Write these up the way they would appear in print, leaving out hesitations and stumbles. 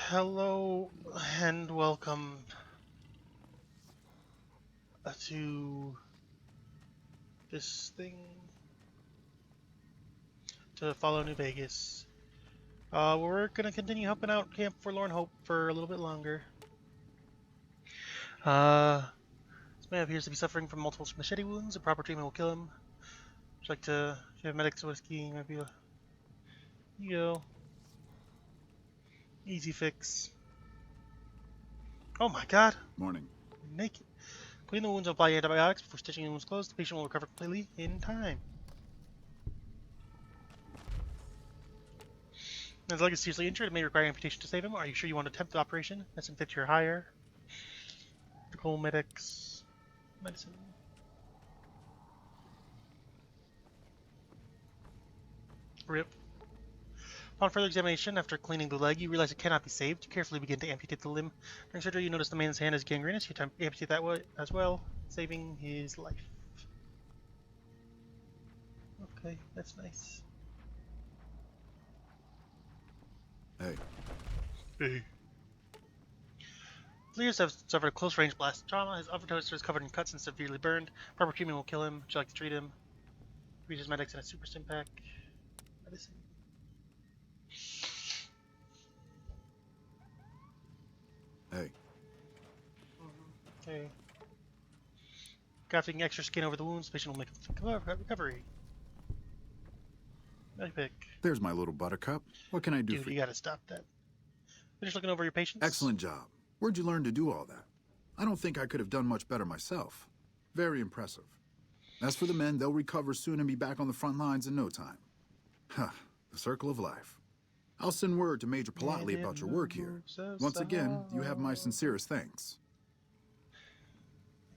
Hello and welcome to this thing to follow New Vegas. We're gonna continue helping out Camp Forlorn Hope for a little bit longer. This man appears to be suffering from multiple machete wounds. A proper treatment will kill him. Would you like to if you have medics whiskey? Might be a you go. Easy fix. Oh my God! Morning. Naked. Clean the wounds and apply antibiotics before stitching the wounds closed. The patient will recover completely in time. As long as seriously injured, it may require amputation to save him. Are you sure you want to attempt the operation? Medicine fit your higher. Medical medics. Medicine. RIP. Upon further examination, after cleaning the leg, you realize it cannot be saved. You carefully begin to amputate the limb. During surgery, you notice the man's hand is gangrenous. You amputate that way as well, saving his life. Okay, that's nice. Hey. Hey. Lears have suffered a close-range blast trauma. His upper torso is covered in cuts and severely burned. Proper treatment will kill him. Would you like to treat him? Reach his medics in a super stim pack. Medicine. Hey. Okay. Grafting extra skin over the wounds. Patient will make a recovery. Medic. There's my little buttercup. What can I do Dude, for you gotta stop that. Finish looking over your patients? Excellent job. Where'd you learn to do all that? I don't think I could have done much better myself. Very impressive. As for the men, they'll recover soon and be back on the front lines in no time. Huh. The circle of life. I'll send word to Major Politely about your work here. Once again, you have my sincerest thanks.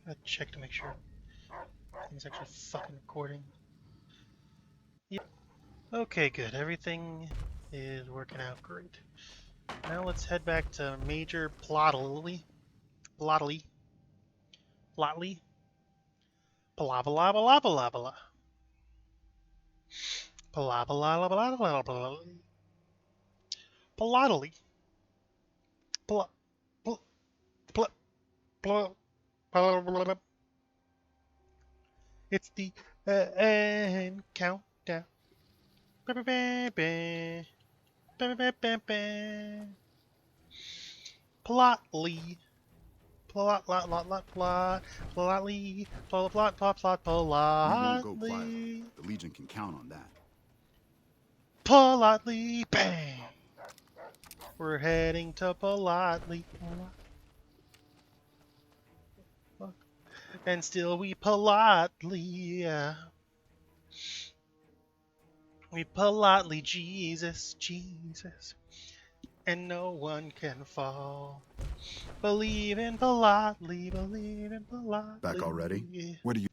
I gotta check to make sure things actually fucking recording. Yep. Okay, good. Everything is working out great. Now let's head back to Major Plotley. Plotley. Plotley. Palabalabalabalabala. Palabalabalabalabala. Plotley. Pl. Pl. Pl. Pl. It's the end countdown. Plotly. Plot, lot, lot, lot, plot. Plotly. Plot, plot, plot, plot, We won't go plotly. quietly. The Legion can count on that. Politely. Bang. We're heading to politely. And still we politely, we politely, Jesus, Jesus, and no one can fall. Believe in politely, believe in politely. Back already? What do you...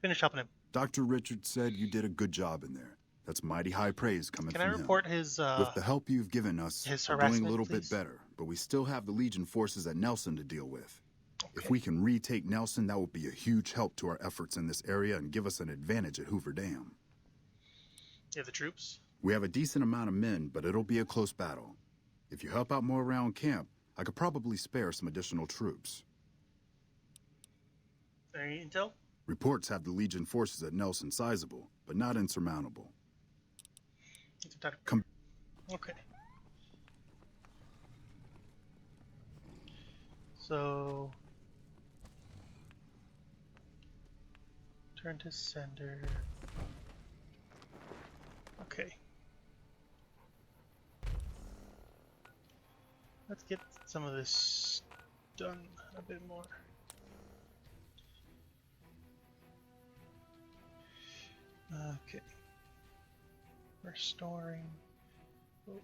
Finish helping him. Dr. Richard said you did a good job in there. That's mighty high praise coming Can from I him. report his, With the help you've given us, his we're doing a harassment, little please? bit better, but we still have the Legion forces at Nelson to deal with. Okay. If we can retake Nelson, that will be a huge help to our efforts in this area and give us an advantage at Hoover Dam. You have the troops? We have a decent amount of men, but it'll be a close battle. If you help out more around camp, I could probably spare some additional troops. Any intel? Reports have the Legion forces at Nelson sizable, but not insurmountable. Come. Okay. So turn to sender. Okay. Let's get some of this done a bit more. Okay. Restoring. Oh.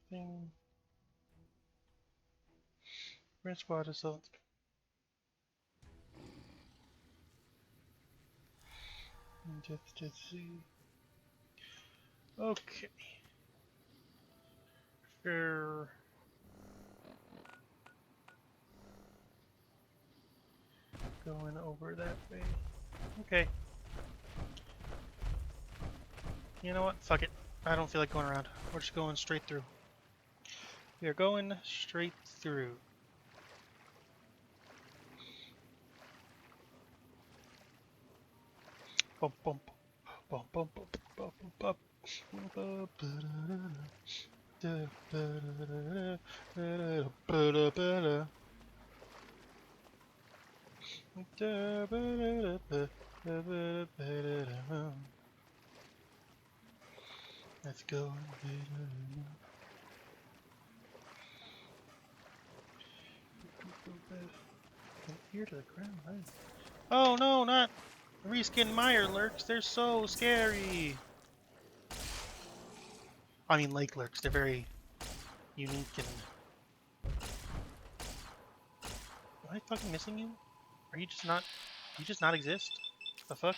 Thing. Red squad assault. Just to see. Okay. Fair. Going over that way. Okay. You know what? Fuck it. I don't feel like going around. We're just going straight through. We are going straight through. Bum, bum, bum, bum, bum, bum, bum, bum. Let's go. Ear to the ground. Right? Oh no, not reskin mire lurks. They're so scary. I mean lake lurks. They're very unique and. Am I fucking missing you? Are you just not? You just not exist? The fuck?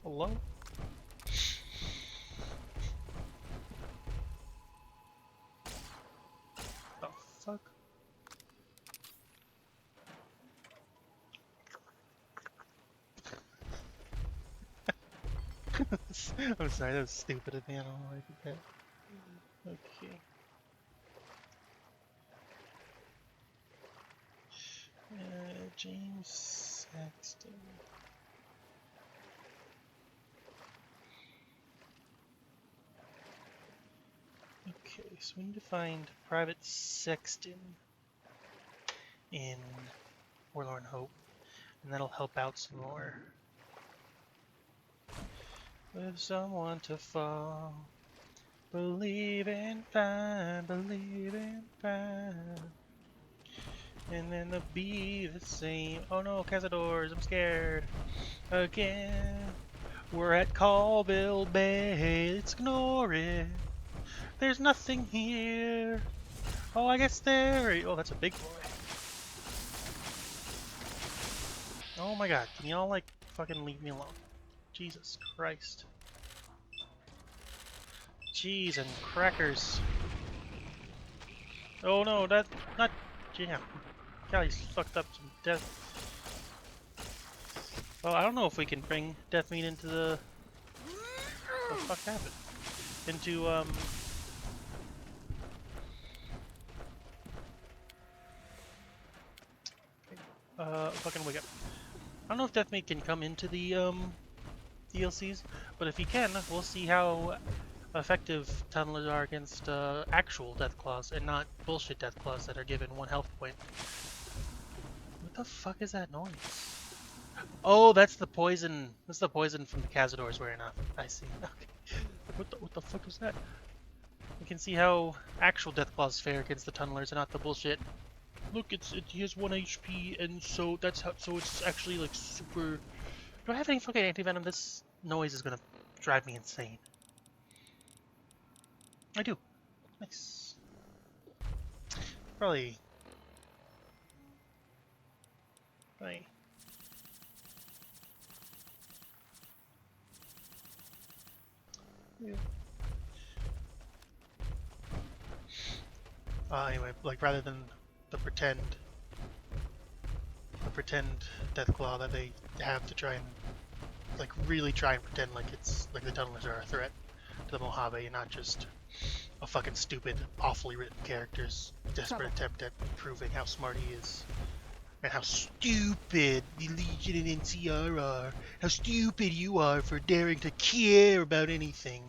Hello? The fuck? I'm sorry, that was stupid of me. I don't know why I did that. Okay. James Saxton. Okay, so we need to find Private Sexton in Forlorn Hope, and that'll help out some more. With someone to fall, believe in fine, believe in fine. And then they'll be the same. Oh no, Cazadors, I'm scared. Again. We're at Colville Bay, let's ignore it. There's nothing here. Oh, I guess there. Oh, that's a big boy. Oh my god, can y'all like fucking leave me alone? Jesus Christ. Cheese and crackers. Oh no, that not jam. Callie's fucked up some death. Oh, I don't know if we can bring death meat into the. What the fuck happened? Into fucking wake up. I don't know if death meat can come into the DLCs, but if he can, we'll see how effective tunnelers are against actual death claws and not bullshit death claws that are given 1 health point. What the fuck is that noise? Oh, that's the poison. That's the poison from the Cazadors wearing off. I see. Okay. What the fuck is that? We can see how actual death claws fare against the tunnelers and not the bullshit. Look, he has 1 HP, and so that's how. So it's actually like super. Do I have any fucking anti-venom? This noise is gonna drive me insane. I do. Nice. Probably. Right. Yeah. Anyway, like rather than the pretend Deathclaw that they have to try and like really try and pretend like it's like the tunnelers are a threat to the Mojave and not just a fucking stupid, awfully written character's desperate attempt at proving how smart he is. And how stupid the Legion and NCR are. How stupid you are for daring to care about anything.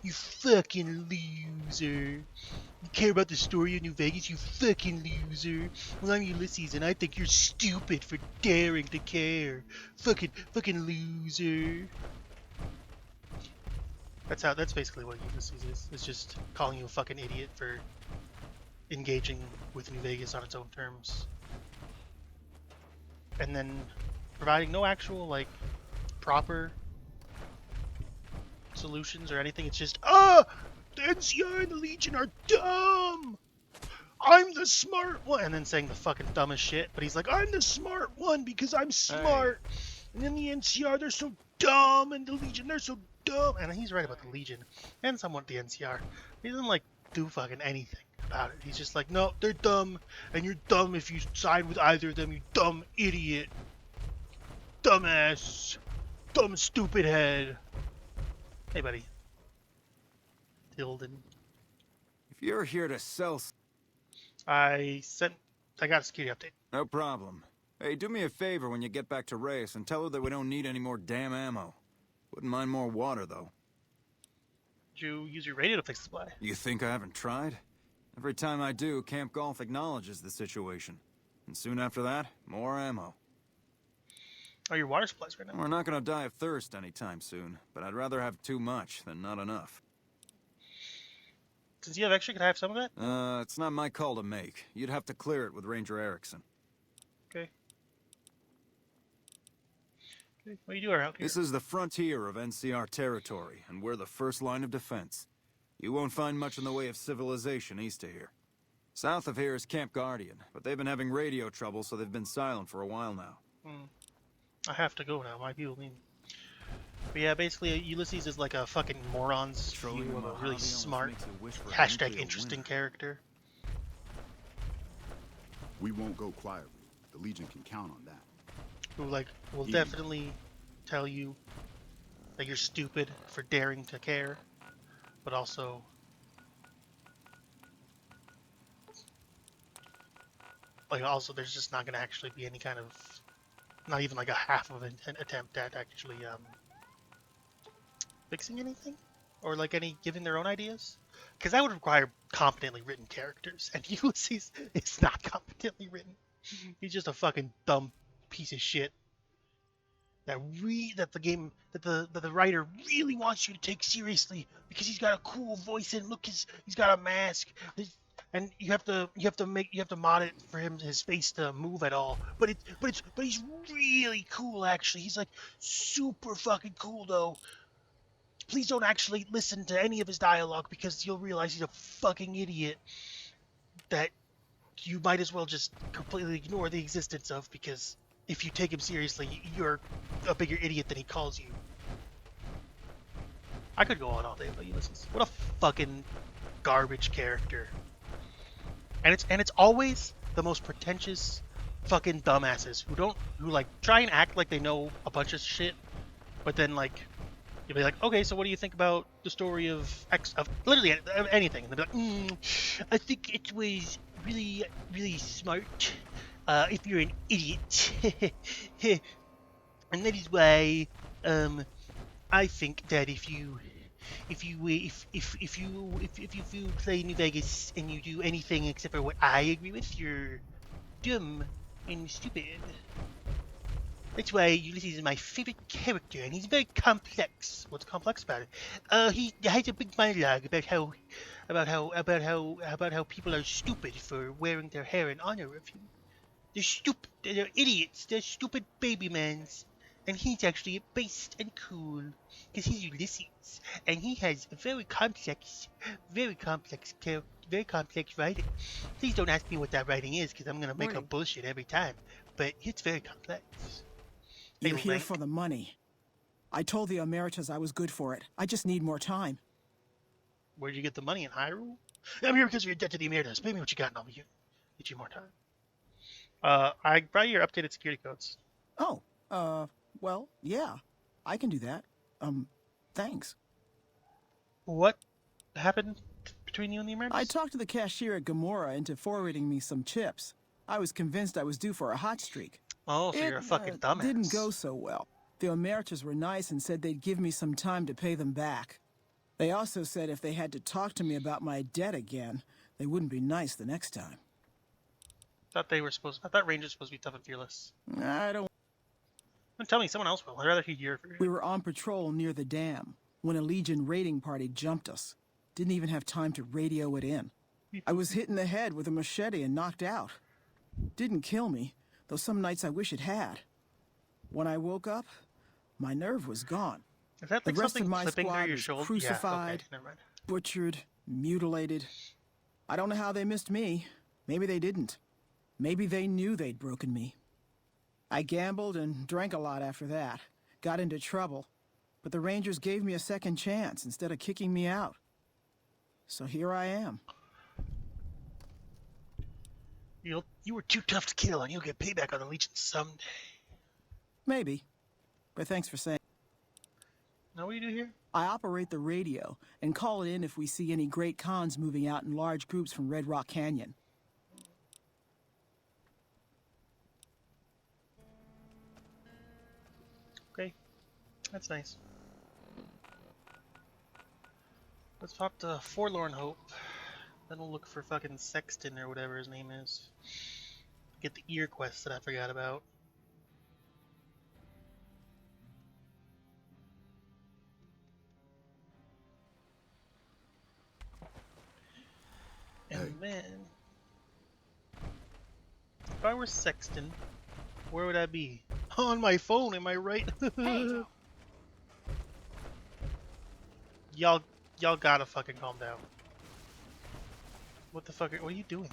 You fucking loser. You care about the story of New Vegas, you fucking loser. Well, I'm Ulysses, and I think you're stupid for daring to care. Fucking loser. That's basically what Ulysses is. It's just calling you a fucking idiot for engaging with New Vegas on its own terms. And then providing no actual, like, proper solutions or anything. It's just, the NCR and the Legion are dumb! I'm the smart one! And then saying the fucking dumbest shit, but he's like, I'm the smart one because I'm smart! Hey. And then the NCR, they're so dumb, and the Legion, they're so dumb! And he's right about the Legion, and somewhat the NCR. He doesn't, like, do fucking anything about it. He's just like, no, they're dumb, and you're dumb if you side with either of them, you dumb idiot. Dumbass. dumb stupid head. Hey, buddy. Tilden. If you're here to sell... I got a security update. No problem. Hey, do me a favor when you get back to Reyes and tell her that we don't need any more damn ammo. Wouldn't mind more water, though. Did you use your radio to fix the supply? You think I haven't tried? Every time I do, Camp Golf acknowledges the situation. And soon after that, more ammo. Oh, your water supplies right now. We're not gonna die of thirst anytime soon, but I'd rather have too much than not enough. Since you have extra, can I have some of that? It's not my call to make. You'd have to clear it with Ranger Erickson. Okay. What do you do out here? This is the frontier of NCR territory, and we're the first line of defense. You won't find much in the way of civilization east of here. South of here is Camp Guardian, but they've been having radio trouble, so they've been silent for a while now. I have to go now. My people need me. But yeah, basically, Ulysses is like a fucking moron's view of a really smart, hashtag interesting character. We won't go quietly. The Legion can count on that. Who, like, will definitely tell you that you're stupid for daring to care, but also... Like, also, there's just not gonna actually be any kind of... Not even like a half of an attempt at actually, fixing anything? Or like any giving their own ideas? Because that would require competently written characters, and Ulysses is not competently written. He's just a fucking dumb piece of shit that the writer really wants you to take seriously because he's got a cool voice and look, he's got a mask, and you have to mod it for his face to move at all. But he's really cool actually. He's like super fucking cool though. Please don't actually listen to any of his dialogue because you'll realize he's a fucking idiot that you might as well just completely ignore the existence of, because if you take him seriously, you're a bigger idiot than he calls you. I could go on all day about Ulysses. What a fucking garbage character. And it's always the most pretentious fucking dumbasses who like try and act like they know a bunch of shit, but then like you'll be like, okay, so what do you think about the story of literally anything? And they'll be like, I think it was really, really smart. If you're an idiot, and that is why, I think that if you play New Vegas and you do anything except for what I agree with, you're dumb and stupid. That's why Ulysses is my favorite character, and he's very complex. What's complex about it? He has a big monologue about how people are stupid for wearing their hair in honor of him. They're stupid. They're idiots. They're stupid baby-mans. And he's actually based and cool, because he's Ulysses, and he has a very complex writing. Please don't ask me what that writing is, because I'm gonna make up bullshit every time. But it's very complex. You're here for the money. I told the Emeritus I was good for it. I just need more time. Where'd you get the money, in Hyrule? I'm here because of your debt to the Emeritus. Pay me what you got and I'll get you more time. I brought you your updated security codes. Oh, well, yeah. I can do that. Thanks. What happened between you and the Emeritus? I talked to the cashier at Gamora into forwarding me some chips. I was convinced I was due for a hot streak. Oh, so you're a fucking dumbass. It didn't go so well. The Emeritus were nice and said they'd give me some time to pay them back. They also said if they had to talk to me about my debt again, they wouldn't be nice the next time. I thought Ranger's supposed to be tough and fearless. I don't... Don't tell me, someone else will. I'd rather hear your... We were on patrol near the dam when a Legion raiding party jumped us. Didn't even have time to radio it in. I was hit in the head with a machete and knocked out. Didn't kill me, though some nights I wish it had. When I woke up, my nerve was gone. Is that like the rest something of my clipping through squad your was shoulder? crucified, Yeah, okay, never mind. butchered, mutilated. I don't know how they missed me. Maybe they didn't. Maybe they knew they'd broken me. I gambled and drank a lot after that. Got into trouble. But the Rangers gave me a second chance instead of kicking me out. So here I am. You were too tough to kill, and you'll get payback on the Legion someday. Maybe. But thanks for saying. what do you do here? I operate the radio and call it in if we see any great cons moving out in large groups from Red Rock Canyon. Okay, that's nice. Let's pop to Forlorn Hope. Then we'll look for fucking Sexton or whatever his name is. Get the ear quest that I forgot about. And then, if I were Sexton, where would I be? On my phone, am I right? Y'all gotta fucking calm down. What the fuck? What are you doing?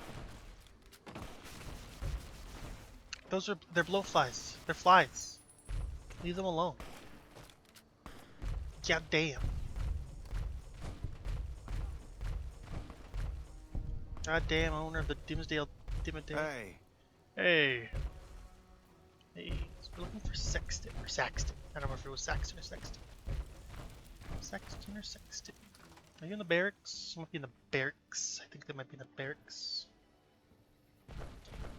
They're blowflies. They're flies. Leave them alone. God damn. God damn owner of the Dimsdale Dimmadale. Hey. Hey. Hey. So we're looking for Sexton or Saxton. I don't know if it was Saxton or Sexton. Saxton or Sexton. Are you in the barracks? You might be in the barracks. I think they might be in the barracks.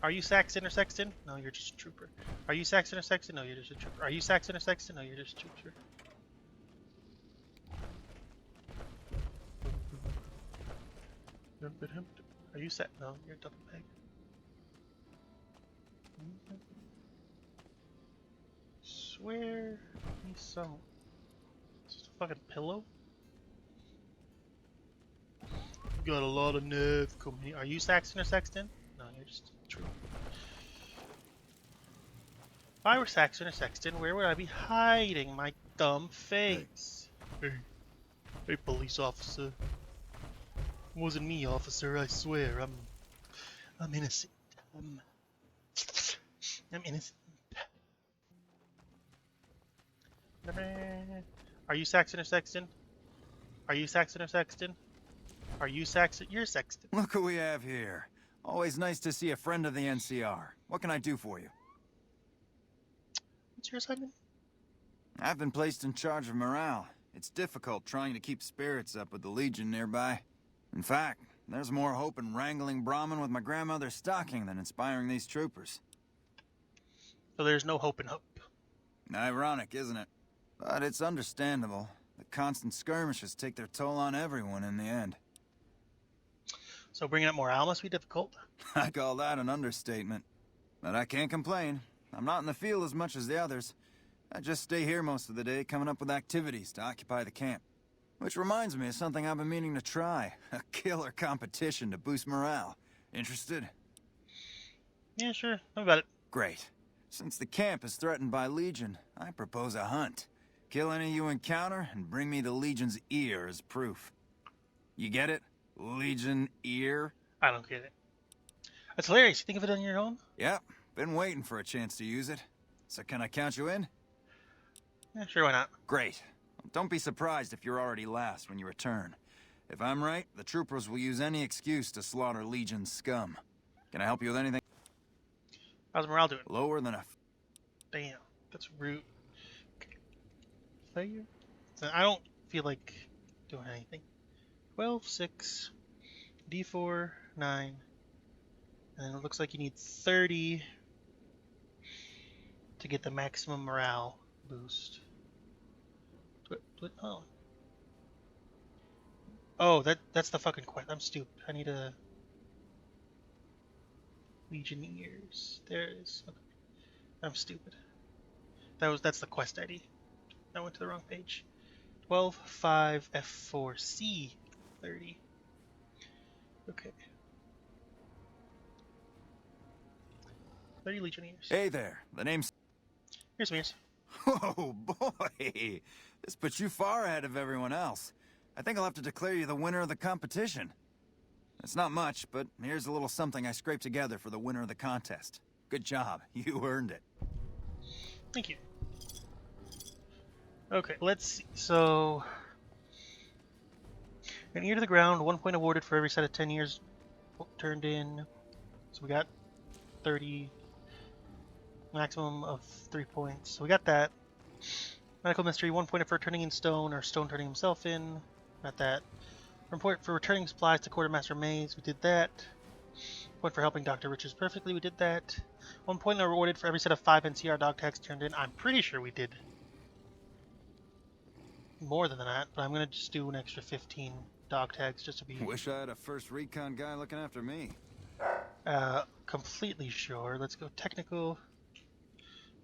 Are you Saxton or Sexton? No, you're just a trooper. Are you Saxton or Sexton? No, you're just a trooper. Are you Saxton or Sexton? No, you're just a trooper. Are you set? No, you're a double peg. Swear me some. Is this a fucking pillow? Got a lot of nerve coming here. Are you Saxton or Sexton? No, you're just a trooper. If I were Saxton or Sexton, where would I be hiding my dumb face? Hey, police officer. It wasn't me, officer. I swear. I'm innocent. I'm innocent. Are you Saxton or Sexton? Are you Saxton or Sexton? Are you Saxton? You're Sexton. Look who we have here. Always nice to see a friend of the NCR. What can I do for you? What's your assignment? I've been placed in charge of morale. It's difficult trying to keep spirits up with the Legion nearby. In fact, there's more hope in wrangling Brahmin with my grandmother's stocking than inspiring these troopers. So there's no hope in hope. Ironic, isn't it? But it's understandable. The constant skirmishes take their toll on everyone in the end. So bringing up morale must be difficult. I call that an understatement. But I can't complain. I'm not in the field as much as the others. I just stay here most of the day, coming up with activities to occupy the camp. Which reminds me of something I've been meaning to try. A killer competition to boost morale. Interested? Yeah, sure. How about it? Great. Since the camp is threatened by Legion, I propose a hunt. Kill any you encounter and bring me the Legion's ear as proof. You get it? Legion ear? I don't get it. That's hilarious. You think of it on your own? Yep. Been waiting for a chance to use it. So can I count you in? Yeah, sure, why not? Great. Don't be surprised if you're already last when you return. If I'm right, the troopers will use any excuse to slaughter Legion's scum. Can I help you with anything? How's morale doing? Lower than a... Damn, that's rude. Failure? So I don't feel like doing anything. 12, 6, D4, 9. And it looks like you need 30 to get the maximum morale boost. Oh. Oh, that's the fucking quest. I'm stupid. I need a Legionnaires. There it is. Okay. I'm stupid. That's the quest ID. I went to the wrong page. 12, 5, F4, C, 30. Okay. 30 Legionnaires. Hey there. The name's... Here's Mears. Oh, boy. This puts you far ahead of everyone else. I think I'll have to declare you the winner of the competition. It's not much, but here's a little something I scraped together for the winner of the contest. Good job. You earned it. Thank you. Okay, let's see. So, an ear to the ground, 1 point awarded for every set of 10 years turned in. So we got 30, maximum of 3 points. So we got that. Medical mystery, 1 point for turning in stone or stone turning himself in. Not that. 1 point for returning supplies to Quartermaster Maze. We did that. 1 point for helping Dr. Richards perfectly. We did that. 1 point rewarded for every set of 5 NCR dog tags turned in. I'm pretty sure we did more than that, but I'm going to just do an extra 15 dog tags just to be Wish I had a first recon guy looking after me. completely sure. Let's go technical.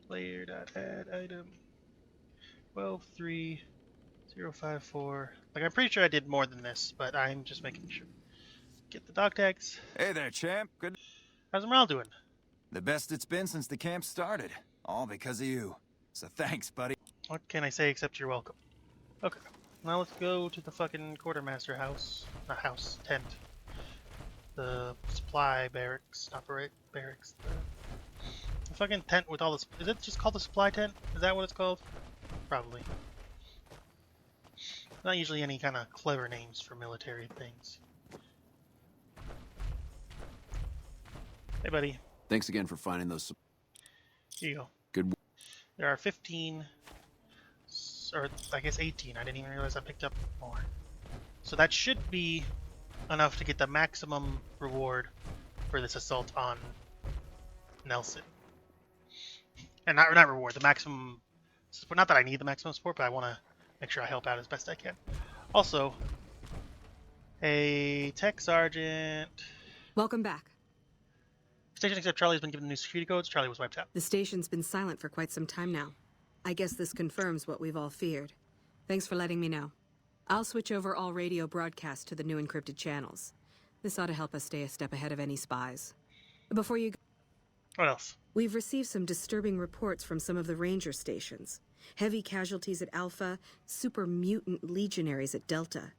Player.add item 123-054. Like, I'm pretty sure I did more than this, but I'm just making sure. Get the dog tags. Hey there, champ. Good. How's the morale doing? The best it's been since the camp started. All because of you. So thanks, buddy. What can I say except you're welcome? Okay, now let's go to the fucking quartermaster house. Not house, tent. The supply barracks, not barracks. The fucking tent with all this. Is it just called the supply tent? Is that what it's called? Probably. Not usually any kind of clever names for military things. Hey, buddy. Thanks again for finding those. Here you go. Good. There are 15, or I guess 18. I didn't even realize I picked up more. So that should be enough to get the maximum reward for this assault on Nelson. And not reward, the maximum support. Not that I need the maximum support, but I want to make sure I help out as best I can. Also, a tech sergeant. Welcome back. Station except Charlie's been given the new security codes. Charlie was wiped out. The station's been silent for quite some time now. I guess this confirms what we've all feared. Thanks for letting me know. I'll switch over all radio broadcasts to the new encrypted channels. This ought to help us stay a step ahead of any spies. Before you go, What else? we've received some disturbing reports from some of the ranger stations. Heavy casualties at Alpha, super mutant legionaries at Delta.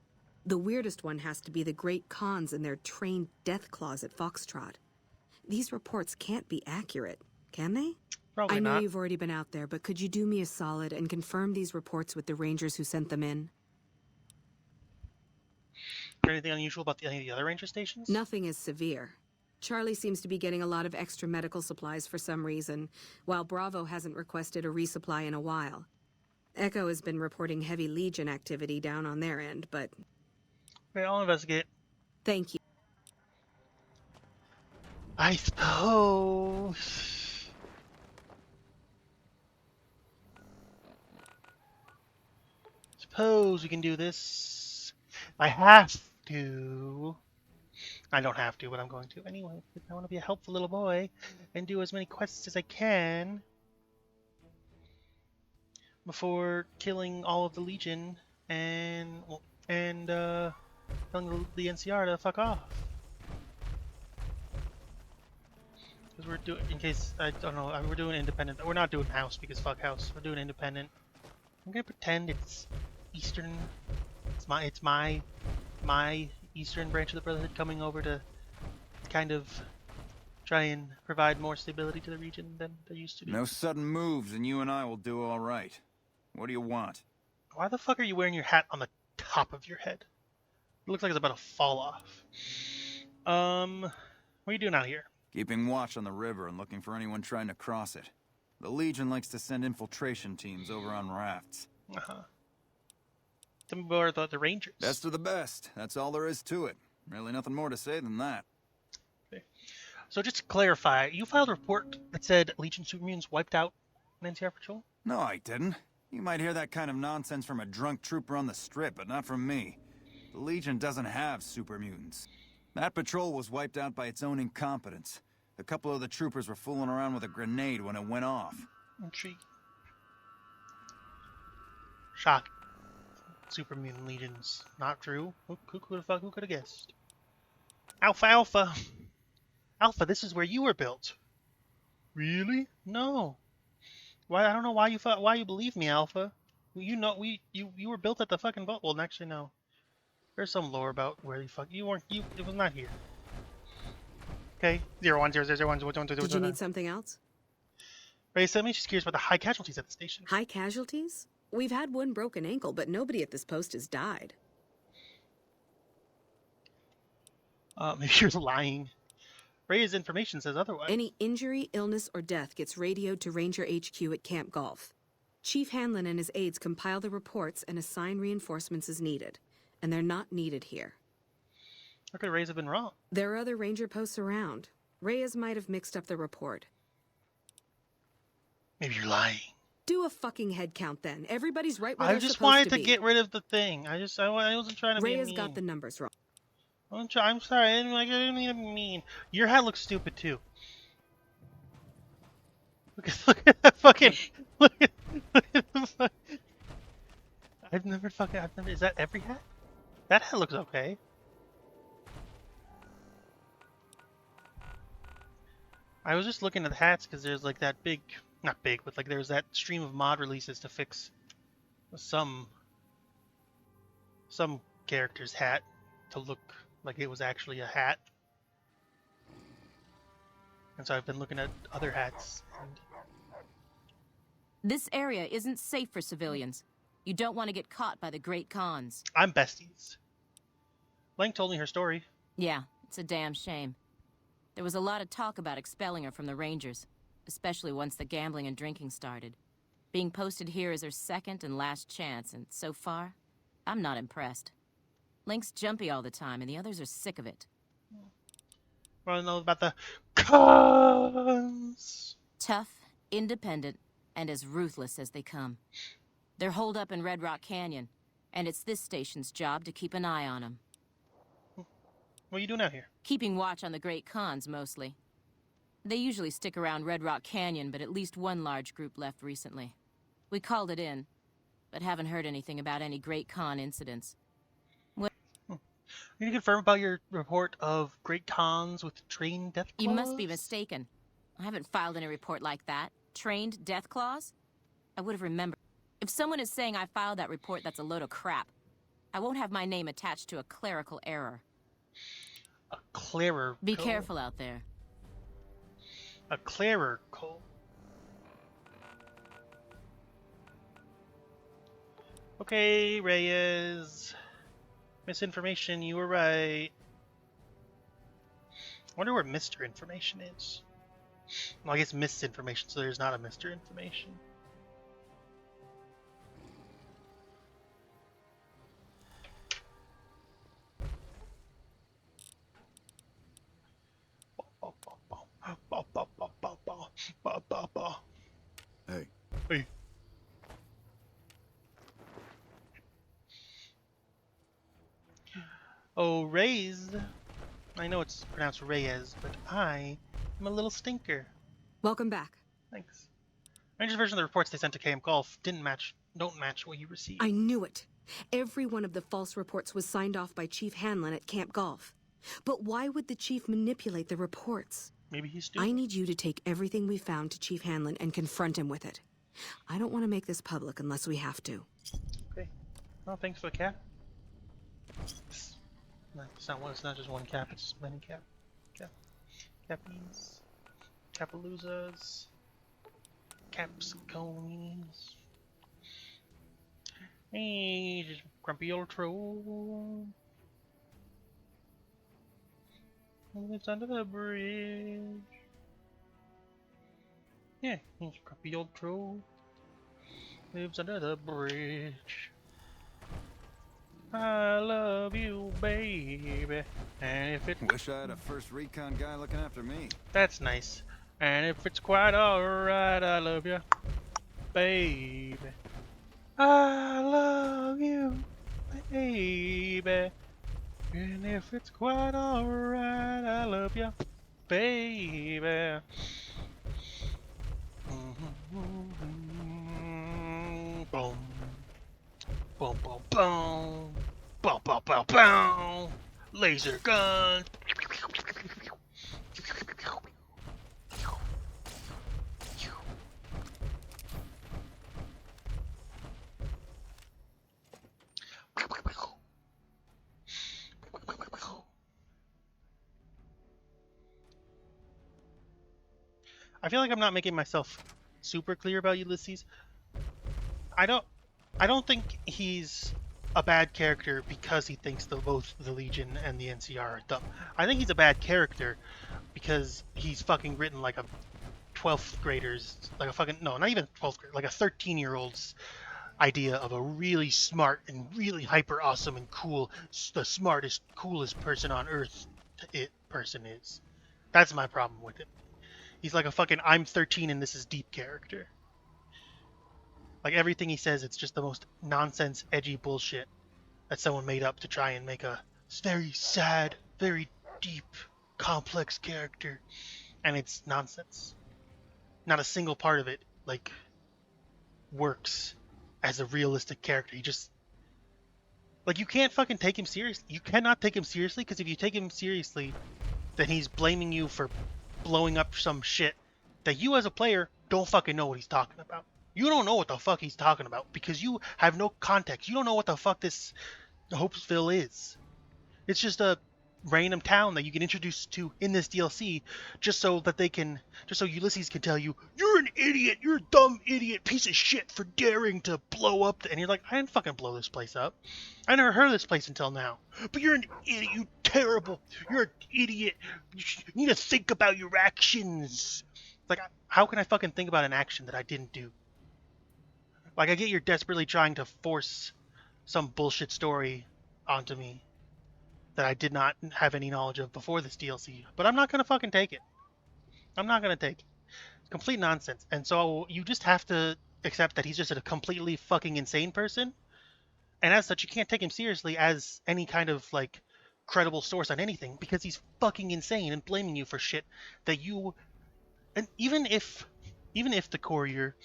The weirdest one has to be the Great Khans and their trained death claws at Foxtrot. These reports can't be accurate, can they? Probably I know not. you've already been out there, but could you do me a solid and confirm these reports with the rangers who sent them in? Is there anything unusual about any of the other ranger stations? Nothing is severe. Charlie seems to be getting a lot of extra medical supplies for some reason, while Bravo hasn't requested a resupply in a while. Echo has been reporting heavy Legion activity down on their end, but... Okay, I'll investigate. Thank you. I suppose. Suppose we can do this. I have to. I don't have to, but I'm going to anyway. Because I want to be a helpful little boy and do as many quests as I can before killing all of the Legion and telling the NCR to fuck off. Because we're doing, in case, I don't know, we're doing independent. We're not doing house because fuck house. We're doing independent. I'm gonna pretend it's Eastern. It's my Eastern branch of the Brotherhood coming over to kind of try and provide more stability to the region than there used to be. No sudden moves and you and I will do all right. What do you want? Why the fuck are you wearing your hat on the top of your head? It looks like it's about to fall off. What are you doing out here? Keeping watch on the river and looking for anyone trying to cross it. The Legion likes to send infiltration teams over on rafts. Uh-huh. Tell me more about the Rangers. Best of the best. That's all there is to it. Really nothing more to say than that. Okay. So just to clarify, you filed a report that said Legion supermutants wiped out an NCR patrol? No, I didn't. You might hear that kind of nonsense from a drunk trooper on the strip, but not from me. The Legion doesn't have super mutants. That patrol was wiped out by its own incompetence. A couple of the troopers were fooling around with a grenade when it went off. Intrigued. Shock. Super mutant legions. Not true. Who could have guessed? Alpha. Alpha, this is where you were built. Really? No. Why? I don't know why you believe me, Alpha. You know you were built at the fucking vault. Well, actually no. There's some lore about where you weren't. It was not here. Okay. 010001. Did you need something else? Ray said me she's curious about the high casualties at the station. High casualties? We've had one broken ankle, but nobody at this post has died. Maybe you're lying. Ray's information says otherwise. Any injury, illness, or death gets radioed to Ranger HQ at Camp Golf. Chief Hanlon and his aides compile the reports and assign reinforcements as needed. And they're not needed here. Or could Reyes have been wrong? There are other ranger posts around. Reyes might have mixed up the report. Maybe you're lying. Do a fucking head count then. Everybody's right where I they're just supposed wanted to to be. get rid of the thing. I wasn't trying to be Reyes mean. got the numbers wrong. I'm sorry. I didn't mean to be mean. Your hat looks stupid too. Look at that fucking. Look at the fuck. I've never. Is that every hat? That hat looks okay. I was just looking at the hats because there's like that big, not big, but like there's that stream of mod releases to fix some character's hat to look like it was actually a hat. And so I've been looking at other hats. And This area isn't safe for civilians. You don't want to get caught by the Great Khans. I'm besties. Lang told me her story. Yeah, it's a damn shame. There was a lot of talk about expelling her from the Rangers, especially once the gambling and drinking started. Being posted here is her second and last chance, and so far, I'm not impressed. Link's jumpy all the time, and the others are sick of it. Want to know about the cons? Tough, independent, and as ruthless as they come. They're holed up in Red Rock Canyon, and it's this station's job to keep an eye on them. What are you doing out here? Keeping watch on the Great Khans, mostly. They usually stick around Red Rock Canyon, but at least one large group left recently. We called it in, but haven't heard anything about any Great Khan incidents. Can you confirm about your report of Great Khans with trained death claws? You must be mistaken. I haven't filed any report like that. Trained death claws? I would have remembered. If someone is saying I filed that report, that's a load of crap. I won't have my name attached to a clerical error. A clearer. Be careful out there. A clearer coal. Okay, Reyes. Misinformation, you were right. I wonder where Mr. Information is. Well, I guess misinformation, so there's not a Mr. Information. Hey, Hey. Oh, Reyes. I know it's pronounced Reyes, but I am a little stinker. Welcome back. Thanks. Rangers' version of the reports they sent to KM Golf don't match what you received. I knew it. Every one of the false reports was signed off by Chief Hanlon at Camp Golf. But why would the chief manipulate the reports? Maybe he's stupid. I need you to take everything we found to Chief Hanlon and confront him with it. I don't want to make this public unless we have to. Okay. Well, thanks for the cap. It's not just one cap, it's many cappies, capaloozas, capsiconies. Hey, just grumpy old troll. It's under the bridge. Yeah, he's a grumpy old troll. Lives under the bridge. I love you, baby. And if it... Wish I had a first recon guy looking after me. That's nice. And if it's quite alright, I love you, baby. I love you, baby. And if it's quite alright, I love you, baby. Boom. Boom, boom, boom. Boom, boom, boom, boom. Laser gun. I feel like I'm not making myself super clear about Ulysses. I don't think he's a bad character because he thinks that both the Legion and the NCR are dumb. I think he's a bad character because he's fucking written like a 12th graders, like a fucking, no, not even 12th grade, like a 13-year-old's idea of a really smart and really hyper awesome and cool, the smartest, coolest person on earth person is. That's my problem with it. He's like a fucking I'm 13 and this is deep character. Like everything he says, it's just the most nonsense, edgy bullshit that someone made up to try and make a very sad, very deep, complex character. And it's nonsense. Not a single part of it, like, works as a realistic character. He just, like, you can't fucking take him seriously. You cannot take him seriously, because if you take him seriously, then he's blaming you for blowing up some shit that you as a player don't fucking know what he's talking about. You don't know what the fuck he's talking about because you have no context. You don't know what the fuck this Hopesville is. It's just a random town that you get introduced to in this DLC just so Ulysses can tell you, you're an idiot, you're a dumb idiot, piece of shit for daring to blow up. And you're like, I didn't fucking blow this place up. I never heard of this place until now. But you're an idiot, you terrible, you're an idiot. You need to think about your actions. Like, how can I fucking think about an action that I didn't do? Like, I get you're desperately trying to force some bullshit story onto me that I did not have any knowledge of before this DLC, but I'm not gonna fucking take it. I'm not gonna take it. It's complete nonsense. And so you just have to accept that he's just a completely fucking insane person, and as such, you can't take him seriously as any kind of, like, credible source on anything, because he's fucking insane and blaming you for shit that you... And even if the courier...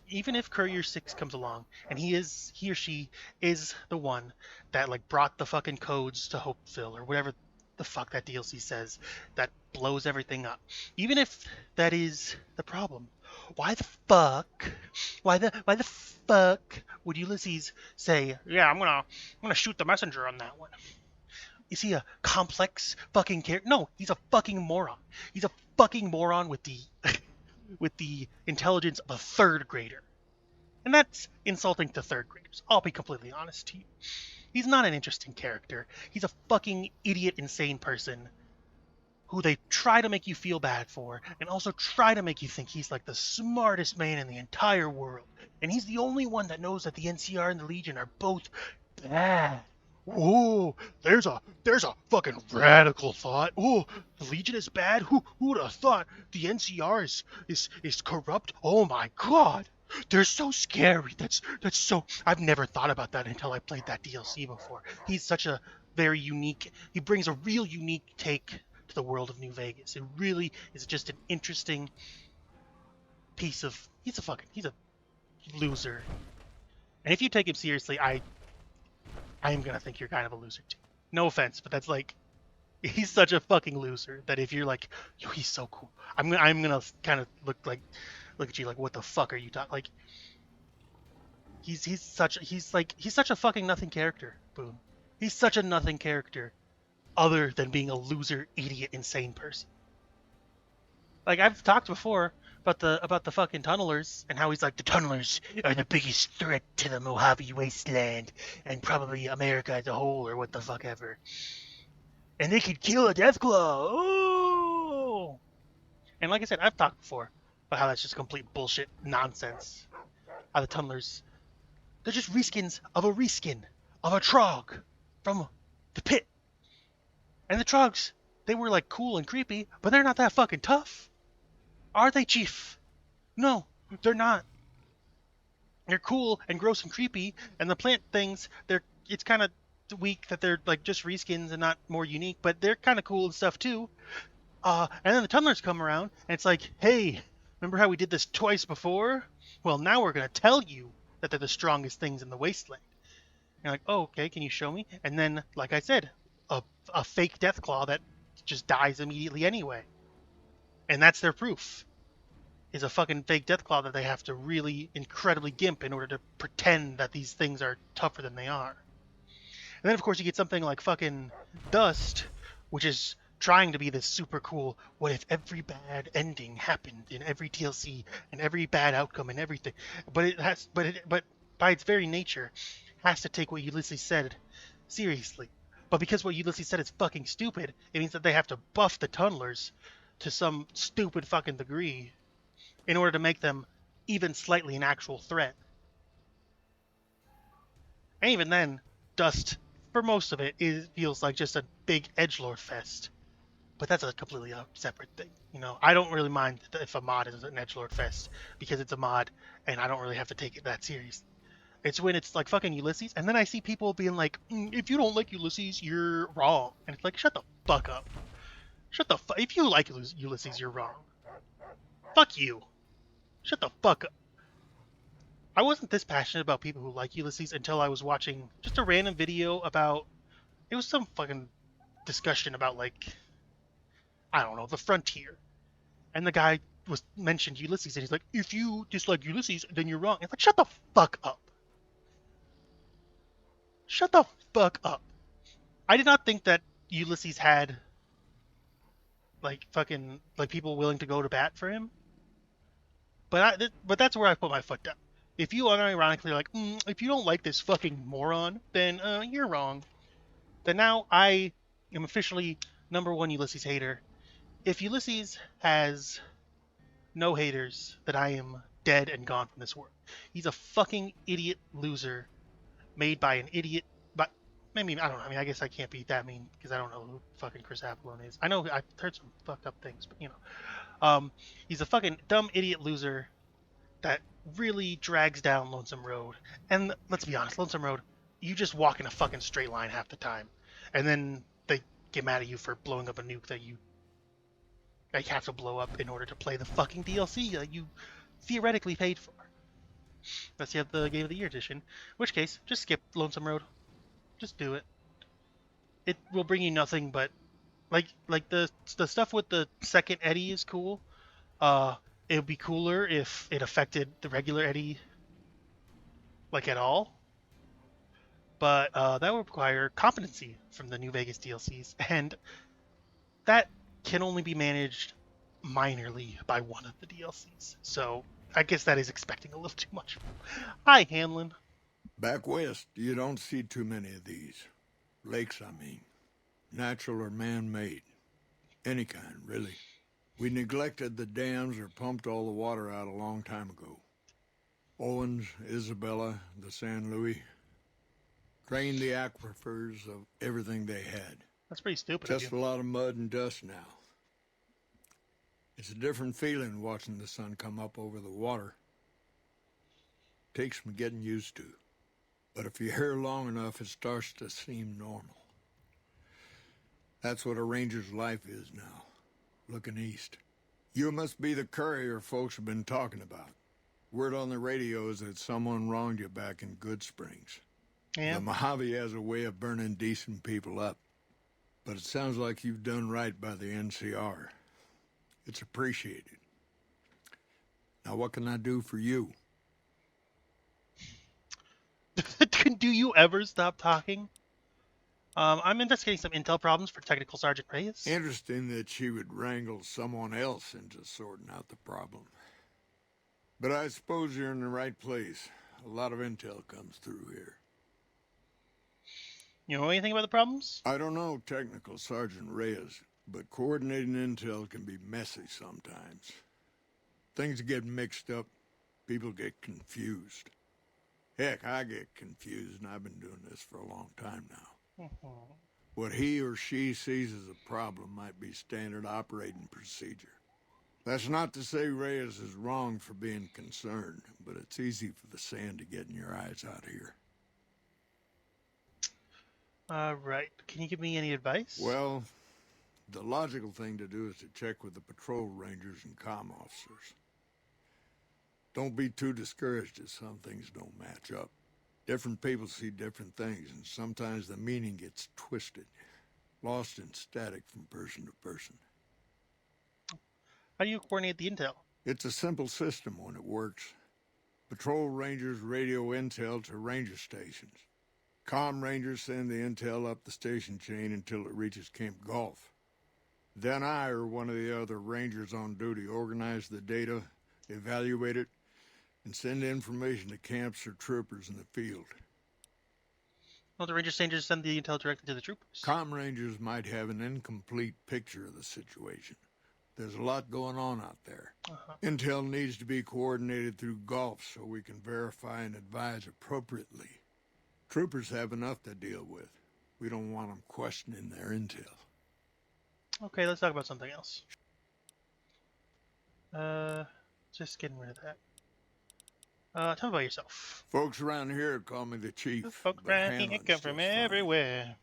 Even if Courier 6 comes along and he or she is the one that like brought the fucking codes to Hopeville or whatever the fuck that DLC says that blows everything up. Even if that is the problem, why the fuck would Ulysses say, "Yeah, I'm gonna shoot the messenger on that one"? Is he a complex fucking character? No, he's a fucking moron. He's a fucking moron with the with the intelligence of a third grader. And that's insulting to third graders. I'll be completely honest to you. He's not an interesting character. He's a fucking idiot, insane person who they try to make you feel bad for and also try to make you think he's like the smartest man in the entire world. And he's the only one that knows that the NCR and the Legion are both bad. Oh, there's a fucking radical thought. Oh, the Legion is bad. Who would have thought the NCR is corrupt? Oh my God, they're so scary. That's so. I've never thought about that until I played that DLC before. He's such a very unique. He brings a real unique take to the world of New Vegas. It really is just an interesting piece of. He's a loser. And if you take him seriously, I am gonna think you're kind of a loser too. No offense, but that's like, he's such a fucking loser that if you're like, yo, he's so cool, I'm gonna kind of look at you like, what the fuck are you talking? Like, he's such a fucking nothing character. Boom. He's such a nothing character, other than being a loser, idiot, insane person. Like, I've talked before about the fucking tunnelers and how he's like, the tunnelers are the biggest threat to the Mojave Wasteland and probably America as a whole, or what the fuck ever. And they could kill a Deathclaw. Oh! And like I said, I've talked before about how that's just complete bullshit nonsense. How the tunnelers, they're just reskins of a Trog from the pit. And the Trogs, they were like cool and creepy, but they're not that fucking tough. Are they, Chief? No, they're not. They're cool and gross and creepy, and the plant things, it's kind of weak that they're like just reskins and not more unique, but they're kind of cool and stuff too. And then the tunnelers come around, and it's like, hey, remember how we did this twice before? Well, now we're going to tell you that they're the strongest things in the Wasteland. And you're like, oh, okay, can you show me? And then, like I said, a fake Deathclaw that just dies immediately anyway. And that's their proof, is a fucking fake Deathclaw that they have to really incredibly gimp in order to pretend that these things are tougher than they are. And then, of course, you get something like fucking Dust, which is trying to be this super cool, what if every bad ending happened in every DLC and every bad outcome and everything. But by its very nature, has to take what Ulysses said seriously. But because what Ulysses said is fucking stupid, it means that they have to buff the tunnelers to some stupid fucking degree in order to make them even slightly an actual threat. And even then, Dust, for most of it, feels like just a big edgelord fest. But that's a completely separate thing. You know, I don't really mind if a mod is an edgelord fest because it's a mod and I don't really have to take it that seriously. It's when it's like fucking Ulysses, and then I see people being like, if you don't like Ulysses, you're wrong. And it's like, shut the fuck up. Shut the fuck. If you like Ulysses, you're wrong. Fuck you. Shut the fuck up. I wasn't this passionate about people who like Ulysses until I was watching just a random video about. It was some fucking discussion about, like, I don't know, the frontier. And the guy mentioned Ulysses, and he's like, if you dislike Ulysses, then you're wrong. It's like, shut the fuck up. Shut the fuck up. I did not think that Ulysses had, like, fucking, like, people willing to go to bat for him. But that's where I put my foot down. If you unironically are like, if you don't like this fucking moron, then you're wrong. Then now I am officially #1 Ulysses hater. If Ulysses has no haters, then I am dead and gone from this world. He's a fucking idiot loser made by an idiot. But I mean, I don't know. I mean, I guess I can't be that mean because I don't know who fucking Chris Apollon is. I know I've heard some fucked up things, but you know, he's a fucking dumb idiot loser that really drags down Lonesome Road. And let's be honest, Lonesome Road, you just walk in a fucking straight line half the time, and then they get mad at you for blowing up a nuke that you have to blow up in order to play the fucking DLC that you theoretically paid for. Unless you have the Game of the Year edition, in which case, just skip Lonesome Road. Just do it. It will bring you nothing but like the stuff with the second Eddie is cool. It would be cooler if it affected the regular Eddie, like, at all. But that would require competency from the New Vegas DLCs, and that can only be managed minorly by one of the DLCs. So I guess that is expecting a little too much. Hi, Hanlon. Back west, you don't see too many of these. Lakes, I mean. Natural or man-made. Any kind, really. We neglected the dams or pumped all the water out a long time ago. Owens, Isabella, the San Luis. Drained the aquifers of everything they had. That's pretty stupid. Just a lot of mud and dust now. It's a different feeling watching the sun come up over the water. Takes some getting used to. But if you're here long enough, it starts to seem normal. That's what a ranger's life is now. Looking east. You must be the courier folks have been talking about. Word on the radio is that someone wronged you back in Good Springs. Yeah. The Mojave has a way of burning decent people up. But it sounds like you've done right by the NCR. It's appreciated. Now what can I do for you? Do you ever stop talking? I'm investigating some intel problems for Technical Sergeant Reyes. Interesting that she would wrangle someone else into sorting out the problem. But I suppose you're in the right place. A lot of intel comes through here. You know anything about the problems? I don't know Technical Sergeant Reyes, but coordinating intel can be messy sometimes. Things get mixed up, people get confused. Heck, I get confused, and I've been doing this for a long time now. What he or she sees as a problem might be standard operating procedure. That's not to say Reyes is wrong for being concerned, but it's easy for the sand to get in your eyes out here. Right. Can you give me any advice? Well, the logical thing to do is to check with the patrol rangers and comm officers. Don't be too discouraged if some things don't match up. Different people see different things, and sometimes the meaning gets twisted, lost in static from person to person. How do you coordinate the intel? It's a simple system when it works. Patrol rangers radio intel to ranger stations. Comm rangers send the intel up the station chain until it reaches Camp Golf. Then I or one of the other rangers on duty organize the data, evaluate it, and send information to camps or troopers in the field. Well, the Ranger Rangers send the intel directly to the troopers. Comm rangers might have an incomplete picture of the situation. There's a lot going on out there. Uh-huh. Intel needs to be coordinated through Gulf so we can verify and advise appropriately. Troopers have enough to deal with. We don't want them questioning their intel. Okay, let's talk about something else. Just getting rid of that. Tell me about yourself. Folks around here call me the chief. Folk but around here handling's come just from fine. everywhere.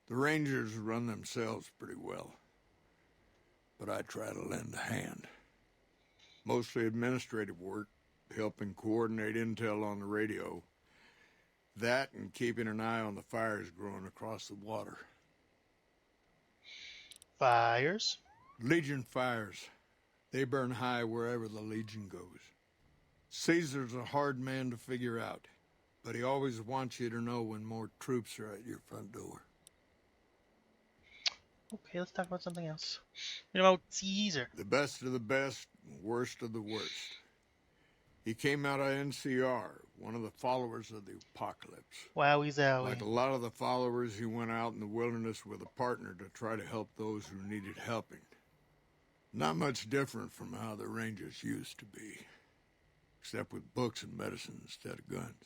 The Rangers run themselves pretty well, but I try to lend a hand. Mostly administrative work, helping coordinate intel on the radio. That and keeping an eye on the fires growing across the water. Fires. Legion fires. They burn high wherever the Legion goes. Caesar's a hard man to figure out, but he always wants you to know when more troops are at your front door. Okay, let's talk about something else. What about Caesar? The best of the best, worst of the worst. He came out of NCR, one of the followers of the apocalypse. Wowie zowie. Like a lot of the followers, he went out in the wilderness with a partner to try to help those who needed helping. Not much different from how the Rangers used to be, except with books and medicine instead of guns.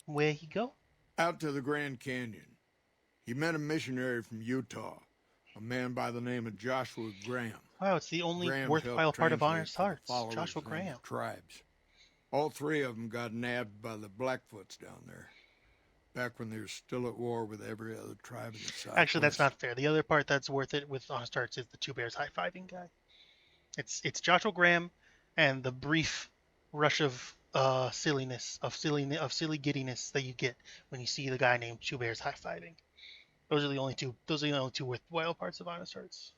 Where'd he go? Out to the Grand Canyon. He met a missionary from Utah, a man by the name of Joshua Graham. Wow, it's the only Graham worthwhile helped part of translate Honor's for the Hearts. followers Joshua and the Graham. Tribes. All three of them got nabbed by the Blackfoots down there, back when they were still at war with every other tribe in the South. Actually, that's not fair. The other part that's worth it with Honest Hearts is the Two Bears high-fiving guy. It's Joshua Graham and the brief rush of silliness, of silly giddiness that you get when you see the guy named Two Bears high-fiving. Those are the only two worthwhile parts of Honest Hearts.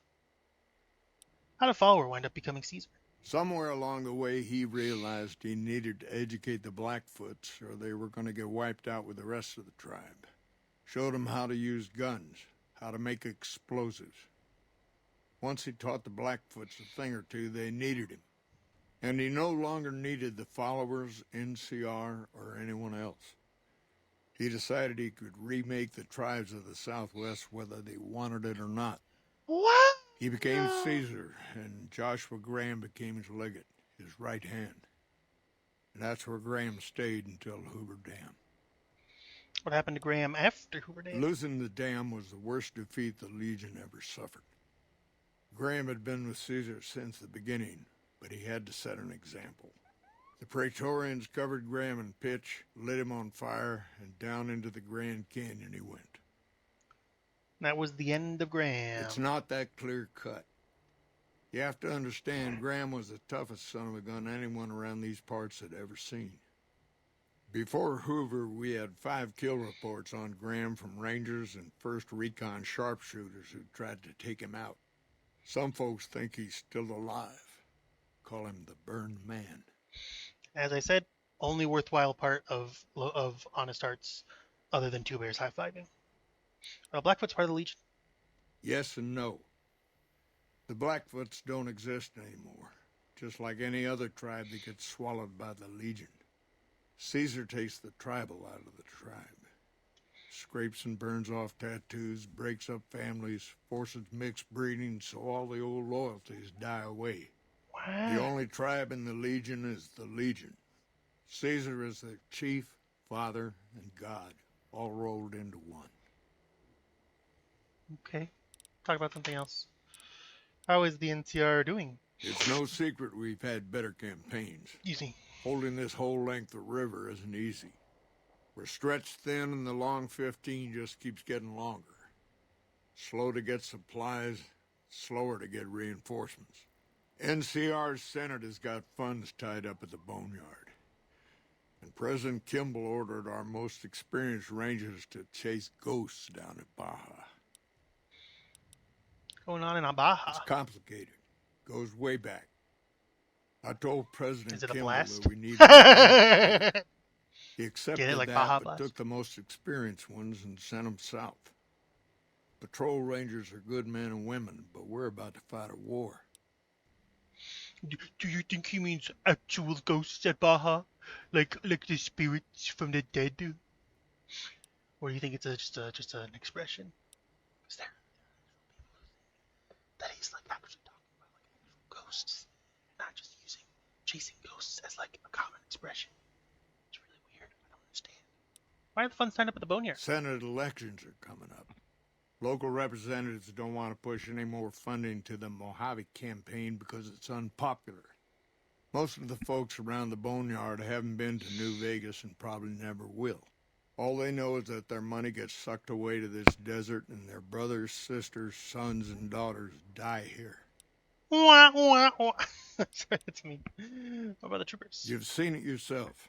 How did Follower wind up becoming Caesar? Somewhere along the way, he realized he needed to educate the Blackfoots or they were going to get wiped out with the rest of the tribe. Showed them how to use guns, how to make explosives. Once he taught the Blackfoots a thing or two, they needed him. And he no longer needed the followers, NCR, or anyone else. He decided he could remake the tribes of the Southwest whether they wanted it or not. What? He became Caesar, and Joshua Graham became his legate, his right hand. And that's where Graham stayed until Hoover Dam. What happened to Graham after Hoover Dam? Losing the dam was the worst defeat the Legion ever suffered. Graham had been with Caesar since the beginning, but he had to set an example. The Praetorians covered Graham in pitch, lit him on fire, and down into the Grand Canyon he went. That was the end of Graham. It's not that clear-cut. You have to understand, Graham was the toughest son of a gun anyone around these parts had ever seen. Before Hoover, we had 5 kill reports on Graham from Rangers and 1st Recon sharpshooters who tried to take him out. Some folks think he's still alive. Call him the Burned Man. As I said, only worthwhile part of Honest Hearts other than Two Bears high-fiving. Blackfoot's part of the Legion. Yes and no. The Blackfoots don't exist anymore. Just like any other tribe that gets swallowed by the Legion. Caesar takes the tribal out of the tribe. Scrapes and burns off tattoos, breaks up families, forces mixed breeding so all the old loyalties die away. Wow. The only tribe in the Legion is the Legion. Caesar is the chief, father, and God, all rolled into one. Okay. Talk about something else. How is the NCR doing? It's no secret we've had better campaigns. Easy. Holding this whole length of river isn't easy. We're stretched thin and the long 15 just keeps getting longer. Slow to get supplies, slower to get reinforcements. NCR's Senate has got funds tied up at the boneyard. And President Kimball ordered our most experienced rangers to chase ghosts down at Baja. Going on in Baja? It's complicated. Goes way back. I told President Is it a Kimball blast? that we needed. He accepted Get it, like that, Baja but Blast? took the most experienced ones and sent them south. Patrol rangers are good men and women, but we're about to fight a war. Do you think he means actual ghosts at Baja? Like the spirits from the dead do? Or do you think it's just an expression? that he's like actually talking about like actual ghosts, not just chasing ghosts as like a common expression. It's really weird. I don't understand. Why are the funds signed up at the Boneyard? Senate elections are coming up. Local representatives don't want to push any more funding to the Mojave campaign because it's unpopular. Most of the folks around the Boneyard haven't been to New Vegas and probably never will. All they know is that their money gets sucked away to this desert and their brothers, sisters, sons, and daughters die here. Wah, wah, wah. Sorry, that's me. What about the troopers? You've seen it yourself.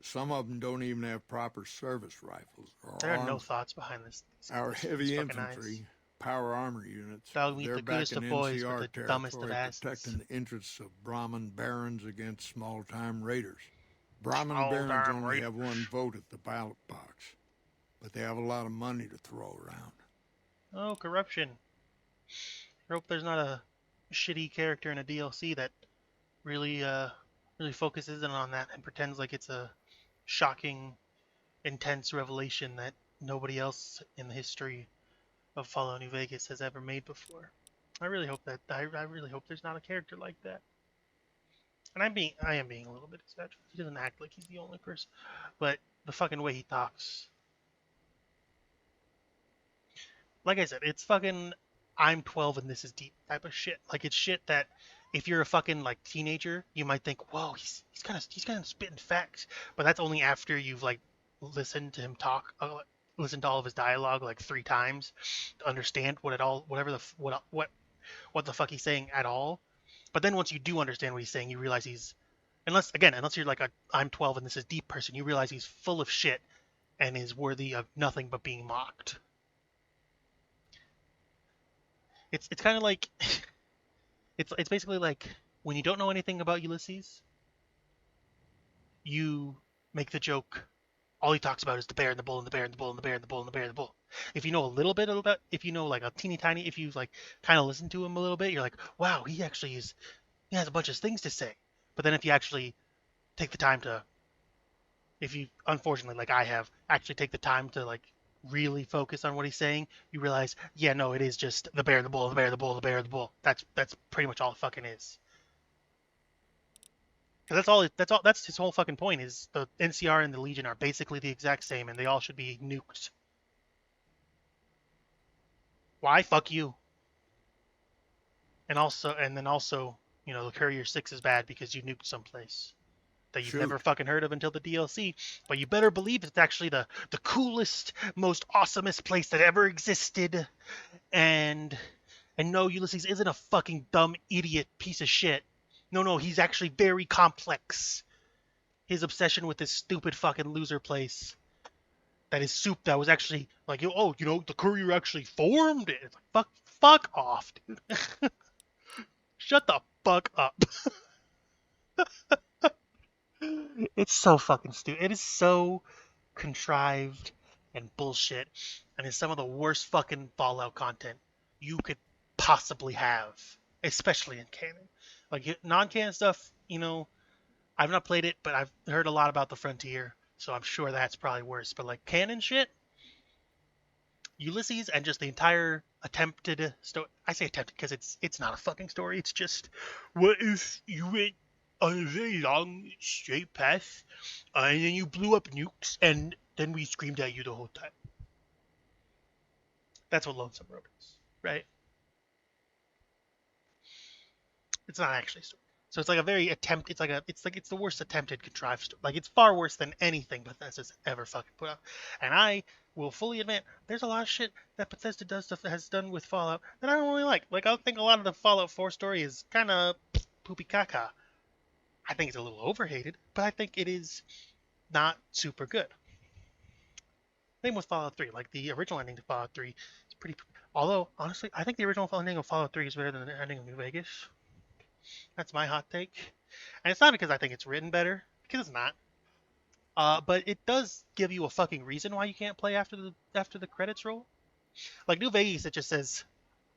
Some of them don't even have proper service rifles or There are no armor. thoughts behind this. Our heavy fucking infantry, eyes. power armor units, Thou meet they're the back goodest in of boys NCR with the dumbest of territory asses. protecting the interests of Brahmin barons against small-time raiders. Brahmin Small-time barons only raiders. have one vote at the ballot box, but they have a lot of money to throw around. Oh, corruption. I hope there's not a shitty character in a DLC that really focuses in on that and pretends like it's a shocking, intense revelation that nobody else in the history of Fallout New Vegas has ever made before. I really hope there's not a character like that. And I am being a little bit exaggerated. He doesn't act like he's the only person, but the fucking way he talks. Like I said, it's fucking I'm 12 and this is deep type of shit. Like it's shit that if you're a fucking like teenager, you might think, whoa, he's kind of spitting facts, but that's only after you've like listened to him talk, listened to all of his dialogue like 3 times to understand what the fuck he's saying at all. But then once you do understand what he's saying, you realize unless you're like a I'm 12 and this is deep person, you realize he's full of shit and is worthy of nothing but being mocked. It's kind of like it's basically like when you don't know anything about Ulysses, you make the joke. All he talks about is the bear and the bull and the bear and the bull and the bear and the bull and the bear and the bull. If you know a little bit about, if you know like a teeny tiny, if you like kind of listen to him a little bit, you're like, wow, he has a bunch of things to say. But then if you actually take the time to, if you unfortunately like I have actually take the time to like really focus on what he's saying, you realize, yeah, no, it is just the bear, the bull, the bear, the bull, the bear, the bull. That's pretty much all it fucking is. Because that's his whole fucking point is the NCR and the Legion are basically the exact same and they all should be nuked. Why? Fuck you. And then also, you know, the Courier 6 is bad because you nuked someplace that you've never fucking heard of until the DLC, but you better believe it's actually the coolest, most awesomest place that ever existed. And no, Ulysses isn't a fucking dumb idiot piece of shit. No, he's actually very complex. His obsession with this stupid fucking loser place that was actually like, the Courier actually formed it. It's like, fuck off, dude. Shut the fuck up. It's so fucking stupid. It is so contrived and bullshit, and it's some of the worst fucking Fallout content you could possibly have, especially in canon. Like non-canon stuff, you know, I've not played it, but I've heard a lot about the Frontier, so I'm sure that's probably worse. But like canon shit, Ulysses and just the entire attempted story. I say attempted because it's not a fucking story. It's just, what if you went on a very long straight path, and then you blew up nukes, and then we screamed at you the whole time. That's what Lonesome Road is, right? It's not actually a story. So it's like a very attempt. It's the worst attempted contrived story. Like it's far worse than anything Bethesda's ever fucking put out. And I will fully admit there's a lot of shit that Bethesda has done with Fallout that I don't really like. Like I think a lot of the Fallout 4 story is kind of poopy caca. I think it's a little overhated, but I think it is not super good. Same with Fallout 3. Like the original ending to Fallout 3 is pretty. Although honestly, I think the original ending of Fallout 3 is better than the ending of New Vegas. That's my hot take, and it's not because I think it's written better, because it's not. But it does give you a fucking reason why you can't play after the credits roll. Like New Vegas, it just says,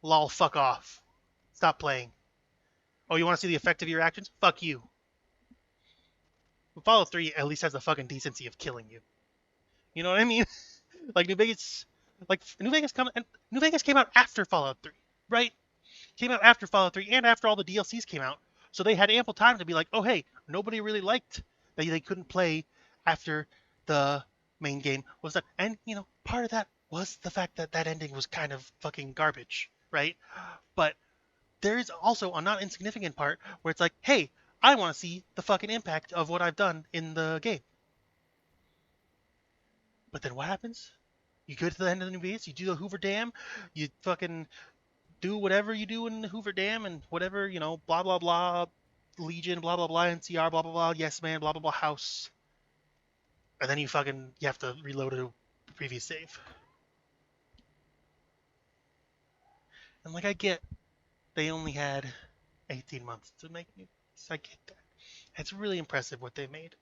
"Lol, fuck off, stop playing." Oh, you want to see the effect of your actions? Fuck you. Fallout 3 at least has the fucking decency of killing you. You know what I mean? Like New Vegas came out after Fallout 3, right? came out after Fallout 3 and after all the DLCs came out. So they had ample time to be like, oh, hey, nobody really liked that they couldn't play after the main game was done. And, part of that was the fact that that ending was kind of fucking garbage, right? But there is also a not insignificant part where it's like, hey, I want to see the fucking impact of what I've done in the game. But then what happens? You go to the end of the new base, you do the Hoover Dam, you fucking do whatever you do in the Hoover Dam and whatever, blah, blah, blah, Legion, blah, blah, blah, NCR, blah, blah, blah, Yes Man, blah, blah, blah, House. And then you have to reload a previous save. And I get they only had 18 months to make new. I get that. It's really impressive what they made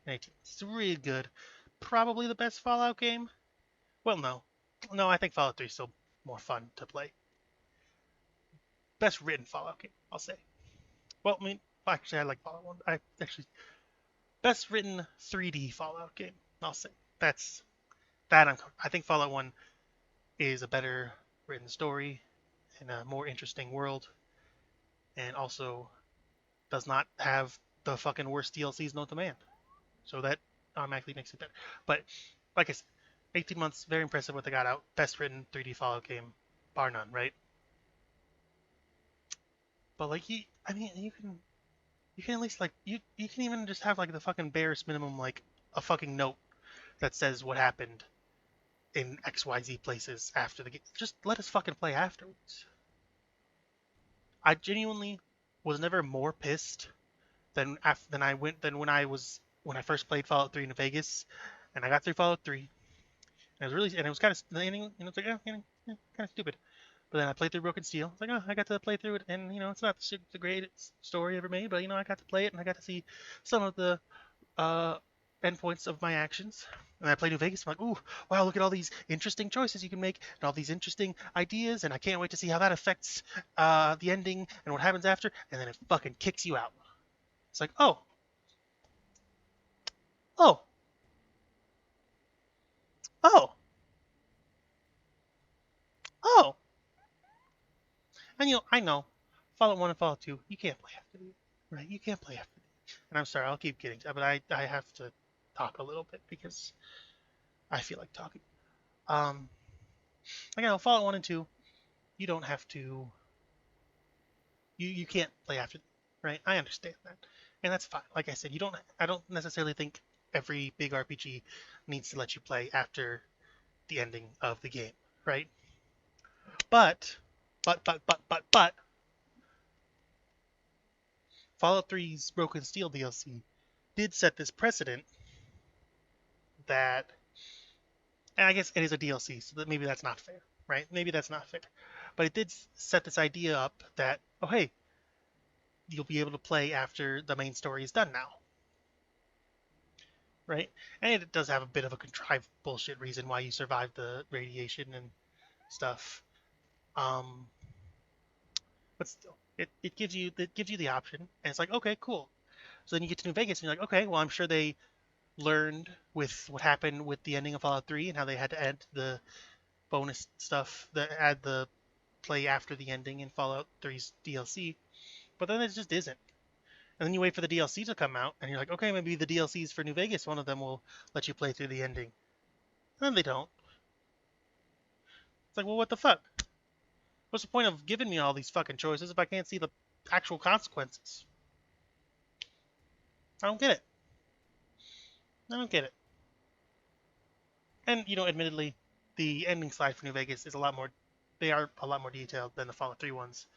in 18 months. It's really good. Probably the best Fallout game. Well, no. No, I think Fallout 3 is still more fun to play. Best written Fallout game, I'll say. Well, actually, I like Fallout 1. Best written 3D Fallout game, I'll say. I think Fallout 1 is a better written story and a more interesting world, and also does not have the fucking worst DLCs known to man. So that automatically makes it better. But like I said, 18 months, very impressive what they got out. Best written 3D Fallout game, bar none, right? But you can at least you can even just have the fucking barest minimum a fucking note that says what happened in XYZ places after the game. Just let us fucking play afterwards. I genuinely was never more pissed than when I first played Fallout 3 in Vegas, and I got through Fallout 3, and it was kind of the ending, it's like kind of stupid. But then I played through Broken Steel. It's like, oh, I got to play through it, and it's not the greatest story ever made, but I got to play it, and I got to see some of the endpoints of my actions. And I played New Vegas. I'm like, ooh, wow, look at all these interesting choices you can make, and all these interesting ideas, and I can't wait to see how that affects the ending and what happens after. And then it fucking kicks you out. It's like, oh, oh, oh, oh. And I know, Fallout 1 and Fallout 2, you can't play after the, right? You can't play after the. And I'm sorry, I'll keep getting to that, but I have to talk a little bit because I feel like talking. Fallout 1 and 2, you don't have to. You can't play after, right? I understand that, and that's fine. Like I said, I don't necessarily think every big RPG needs to let you play after the ending of the game, right? But Fallout 3's Broken Steel DLC did set this precedent that, and I guess it is a DLC, so that maybe that's not fair, right? Maybe that's not fair. But it did set this idea up that, oh, hey, you'll be able to play after the main story is done now. Right? And it does have a bit of a contrived bullshit reason why you survived the radiation and stuff. But still, it gives you the option, and it's like, okay, cool. So then you get to New Vegas, and you're like, okay, well, I'm sure they learned with what happened with the ending of Fallout 3 and how they had to add the bonus stuff, that add the play after the ending in Fallout 3's DLC. But then it just isn't. And then you wait for the DLC to come out, and you're like, okay, maybe the DLCs for New Vegas, one of them will let you play through the ending. And then they don't. It's like, well, what the fuck? What's the point of giving me all these fucking choices if I can't see the actual consequences? I don't get it. I don't get it. And, admittedly, the ending slide for New Vegas is they are a lot more detailed than the Fallout 3 ones.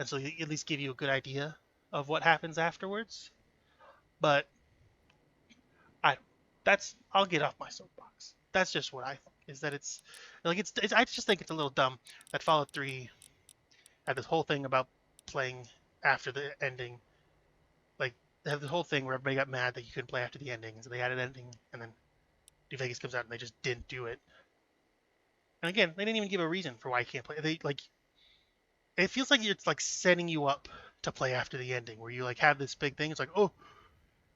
And so they at least give you a good idea of what happens afterwards. But I'll get off my soapbox. That's just what I think, is that it's I just think it's a little dumb that Fallout 3 had this whole thing about playing after the ending. They have this whole thing where everybody got mad that you couldn't play after the ending, so they had an ending, and then New Vegas comes out and they just didn't do it. And again, they didn't even give a reason for why you can't play. It feels like it's setting you up to play after the ending, where you have this big thing. It's like, oh,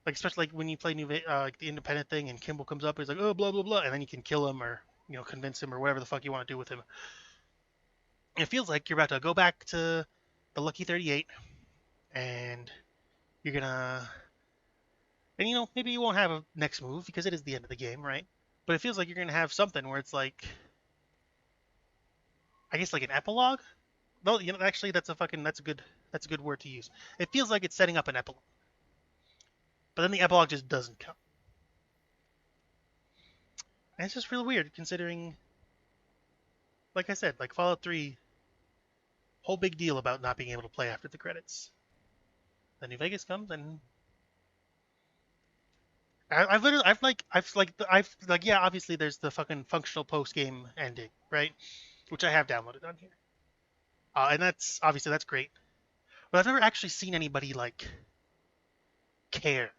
especially when you play the independent thing, and Kimball comes up, he's like, oh, blah blah blah, and then you can kill him or convince him or whatever the fuck you want to do with him. And it feels like you're about to go back to the lucky 38, and you're gonna, and maybe you won't have a next move because it is the end of the game, right? But it feels like you're gonna have something where it's like, I guess like an epilogue. No, actually, that's a good word to use. It feels like it's setting up an epilogue, but then the epilogue just doesn't come. And it's just really weird considering, like I said, like Fallout 3, whole big deal about not being able to play after the credits. Then New Vegas comes, and yeah, obviously there's the fucking functional post game ending, right? Which I have downloaded on here, and that's great. But I've never actually seen anybody like care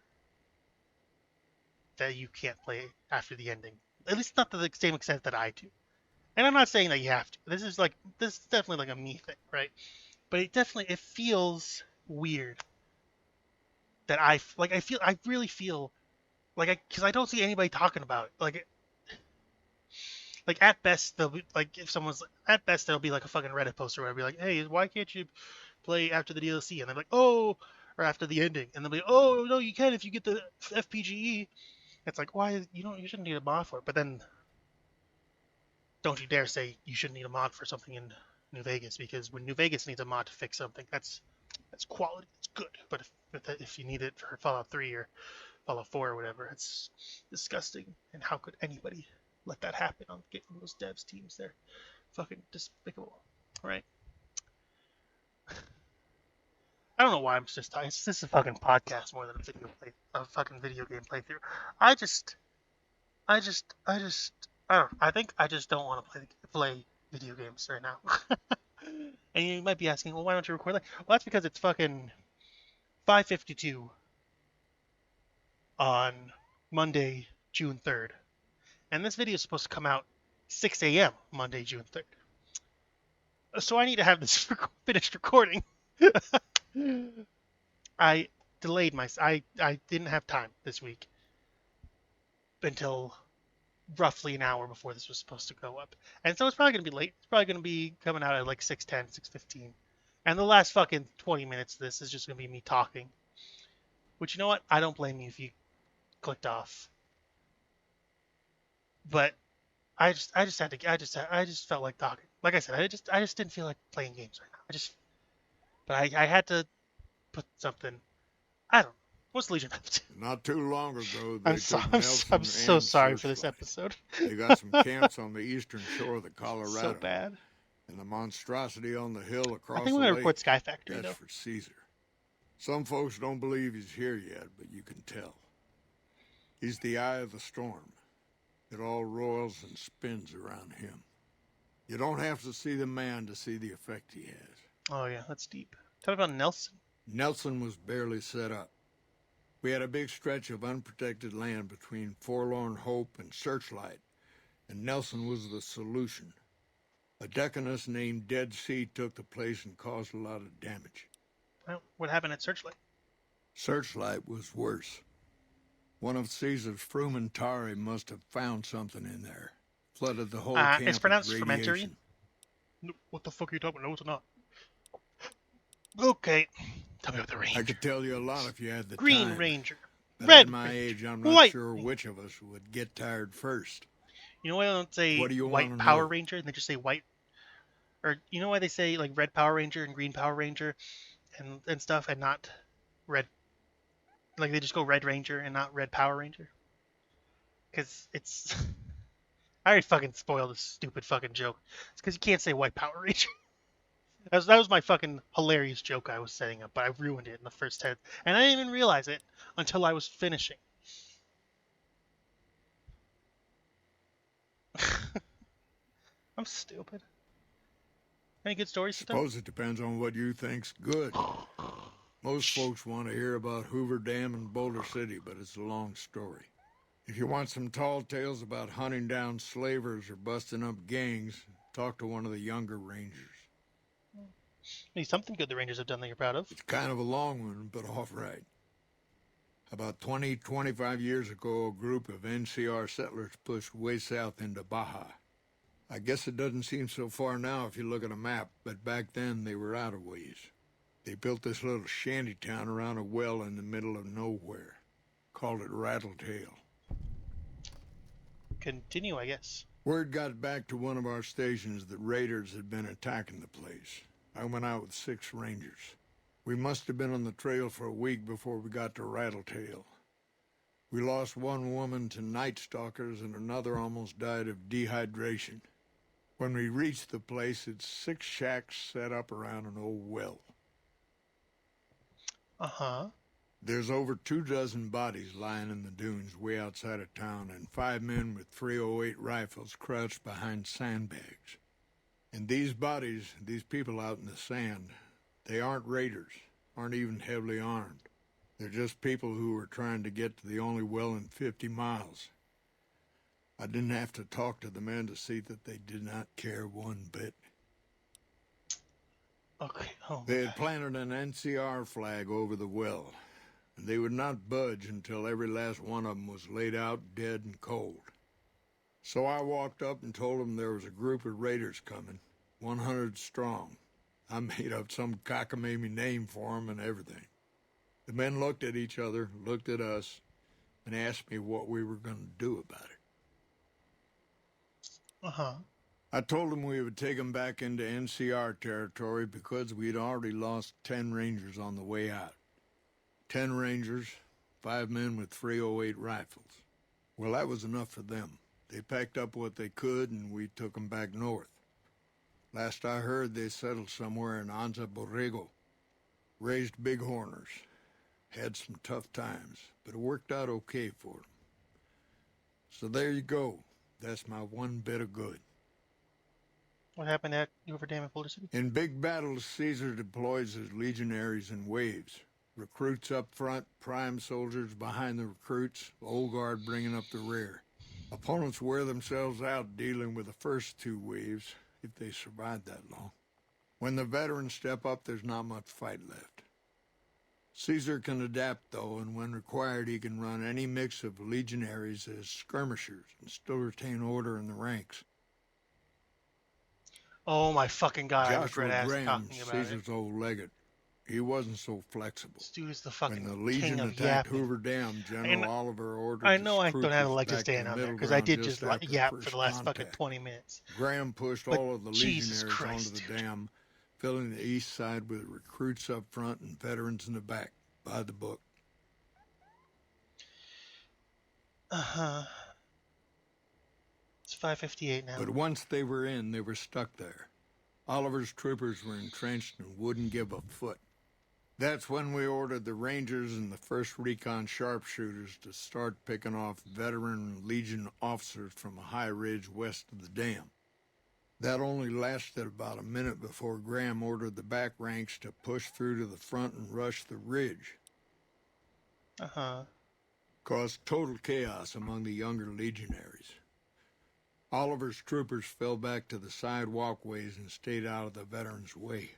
that you can't play after the ending. At least not to the same extent that I do. And I'm not saying that you have to. This is definitely like a me thing, right? But it feels weird that I really feel because I don't see anybody talking about it. Like at best they'll be like, if someone's at best there'll be like a fucking Reddit post or whatever, be like, hey, why can't you play after the DLC? And they're like, oh, or after the ending, and they'll be, oh no, you can if you get the FPGE. It's like, why you shouldn't need a mod for it. But then don't you dare say you shouldn't need a mod for something in New Vegas, because when New Vegas needs a mod to fix something, that's quality, it's good. But if you need it for Fallout 3 or Fallout 4 or whatever, it's disgusting. And how could anybody let that happen on getting those devs teams? They're fucking despicable, right? I don't know why I'm just talking. This is a fucking podcast more than a fucking video game playthrough. I don't. I think I just don't want to play video games right now. And you might be asking, well, why don't you record that? Well, that's because it's fucking 5:52 on Monday, June 3rd, and this video is supposed to come out 6 a.m. Monday, June 3rd. So I need to have this finished recording. I delayed I didn't have time this week until roughly an hour before this was supposed to go up. And so it's probably going to be late. It's probably going to be coming out at like 6:10, 6:15. And the last fucking 20 minutes of this is just going to be me talking. Which, you know what? I don't blame you if you clicked off. But I just felt like talking. Like I said, I just didn't feel like playing games right now. But I had to put something. I don't know. What's Legion up to? Not too long ago, I'm they so, took I'm, Nelson I'm so and sorry for this Searchlight. episode. They got some camps on the eastern shore of the Colorado. So bad. And the monstrosity on the hill across I think the we're gonna lake, record Sky Factory that's though. for Caesar. Some folks don't believe he's here yet, but you can tell. He's the eye of the storm. It all roils and spins around him. You don't have to see the man to see the effect he has. Oh yeah, that's deep. Tell me about Nelson. Nelson was barely set up. We had a big stretch of unprotected land between Forlorn Hope and Searchlight, and Nelson was the solution. A deaconess named Dead Sea took the place and caused a lot of damage. Well, what happened at Searchlight? Searchlight was worse. One of Caesar's Frumentari must have found something in there. Flooded the whole camp It's pronounced with Fermentarian? radiation. No, what the fuck are you talking about? No, it's not. Okay. Tell me about the Ranger. I could tell you a lot if you had the Green time. Ranger. But Red at my Ranger. age, I'm not White sure Ranger. which of us would get tired first. You know why they don't say What do you White wanna Power know? Ranger and they just say White? Or you know why they say like Red Power Ranger and Green Power Ranger and stuff, and not Red? Like they just go Red Ranger and not Red Power Ranger? Because it's... I already fucking spoiled this stupid fucking joke. It's because you can't say White Power Ranger. That was my fucking hilarious joke I was setting up, but I ruined it in the first 10. And I didn't even realize it until I was finishing. I'm stupid. Any good stories to tell? Suppose it depends on what you think's good. Most folks want to hear about Hoover Dam and Boulder City, but it's a long story. If you want some tall tales about hunting down slavers or busting up gangs, talk to one of the younger rangers. Maybe something good the Rangers have done that you're proud of. It's kind of a long one, but all right. About 25 years ago, a group of NCR settlers pushed way south into Baja. I guess it doesn't seem so far now if you look at a map, but back then they were out of ways. They built this little shanty town around a well in the middle of nowhere. Called it Rattletail. Continue, I guess. Word got back to one of our stations that raiders had been attacking the place. I went out with 6 rangers. We must have been on the trail for a week before we got to Rattletail. We lost one woman to night stalkers and another almost died of dehydration. When we reached the place, it's 6 shacks set up around an old well. Uh-huh. There's over 24 bodies lying in the dunes way outside of town, and 5 men with .308 rifles crouched behind sandbags. And these bodies, these people out in the sand, they aren't raiders, aren't even heavily armed. They're just people who were trying to get to the only well in 50 miles. I didn't have to talk to the men to see that they did not care one bit. Okay. Oh, They had planted an NCR flag over the well, and they would not budge until every last one of them was laid out dead and cold. So I walked up and told them there was a group of raiders coming, 100 strong. I made up some cockamamie name for them and everything. The men looked at each other, looked at us, and asked me what we were going to do about it. Uh-huh. I told them we would take them back into NCR territory because we'd already lost 10 Rangers on the way out. 10 Rangers, 5 men with .308 rifles. Well, that was enough for them. They packed up what they could, and we took them back north. Last I heard, they settled somewhere in Anza Borrego. Raised bighorners. Had some tough times, but it worked out okay for them. So there you go. That's my one bit of good. What happened at Hoover Dam and Boulder City? In big battles, Caesar deploys his legionaries in waves. Recruits up front, prime soldiers behind the recruits, old guard bringing up the rear. Opponents wear themselves out dealing with the first 2 waves, if they survive that long. When the veterans step up, there's not much fight left. Caesar can adapt, though, and when required, he can run any mix of legionaries as skirmishers and still retain order in the ranks. Oh my fucking god, I Joshua regret Graham, talking about Caesar's old legate, he wasn't so flexible. This dude is the When the fucking Legion king of attacked yapping. Hoover Dam, General Oliver ordered I know I his don't have a troopers leg to back stand the on there, middle because I ground did just after yap for first the last fucking contact. 20 minutes. Graham pushed But all of the Jesus legionaries Christ, onto the dude. dam, filling the east side with recruits up front and veterans in the back, by the book. Uh-huh. It's 5:58 now. But once they were in, they were stuck there. Oliver's troopers were entrenched and wouldn't give a foot. That's when we ordered the Rangers and the 1st Recon sharpshooters to start picking off veteran Legion officers from a high ridge west of the dam. That only lasted about a minute before Graham ordered the back ranks to push through to the front and rush the ridge. Uh-huh. Caused total chaos among the younger legionaries. Oliver's troopers fell back to the side walkways and stayed out of the veterans' way.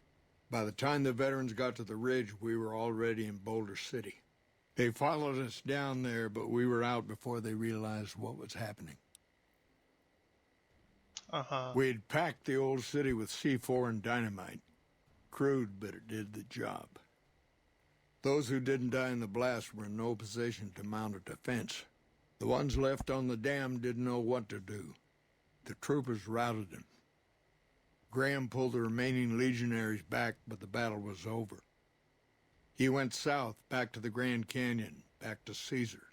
By the time the veterans got to the ridge, we were already in Boulder City. They followed us down there, but we were out before they realized what was happening. Uh-huh. We had packed the old city with C4 and dynamite. Crude, but it did the job. Those who didn't die in the blast were in no position to mount a defense. The ones left on the dam didn't know what to do. The troopers routed them. Graham pulled the remaining legionaries back, but the battle was over. He went south, back to the Grand Canyon, back to Caesar.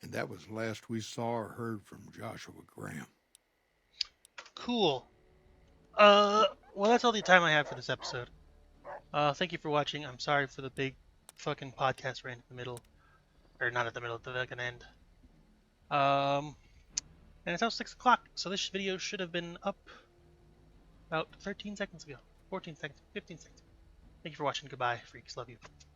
And that was the last we saw or heard from Joshua Graham. Cool. Well, that's all the time I have for this episode. Thank you for watching. I'm sorry for the big fucking podcast rant in the middle. Or not at the middle, at the fucking end. And it's now 6 o'clock, so this video should have been up about 13 seconds ago. 14 seconds, 15 seconds. Thank you for watching. Goodbye, freaks. Love you.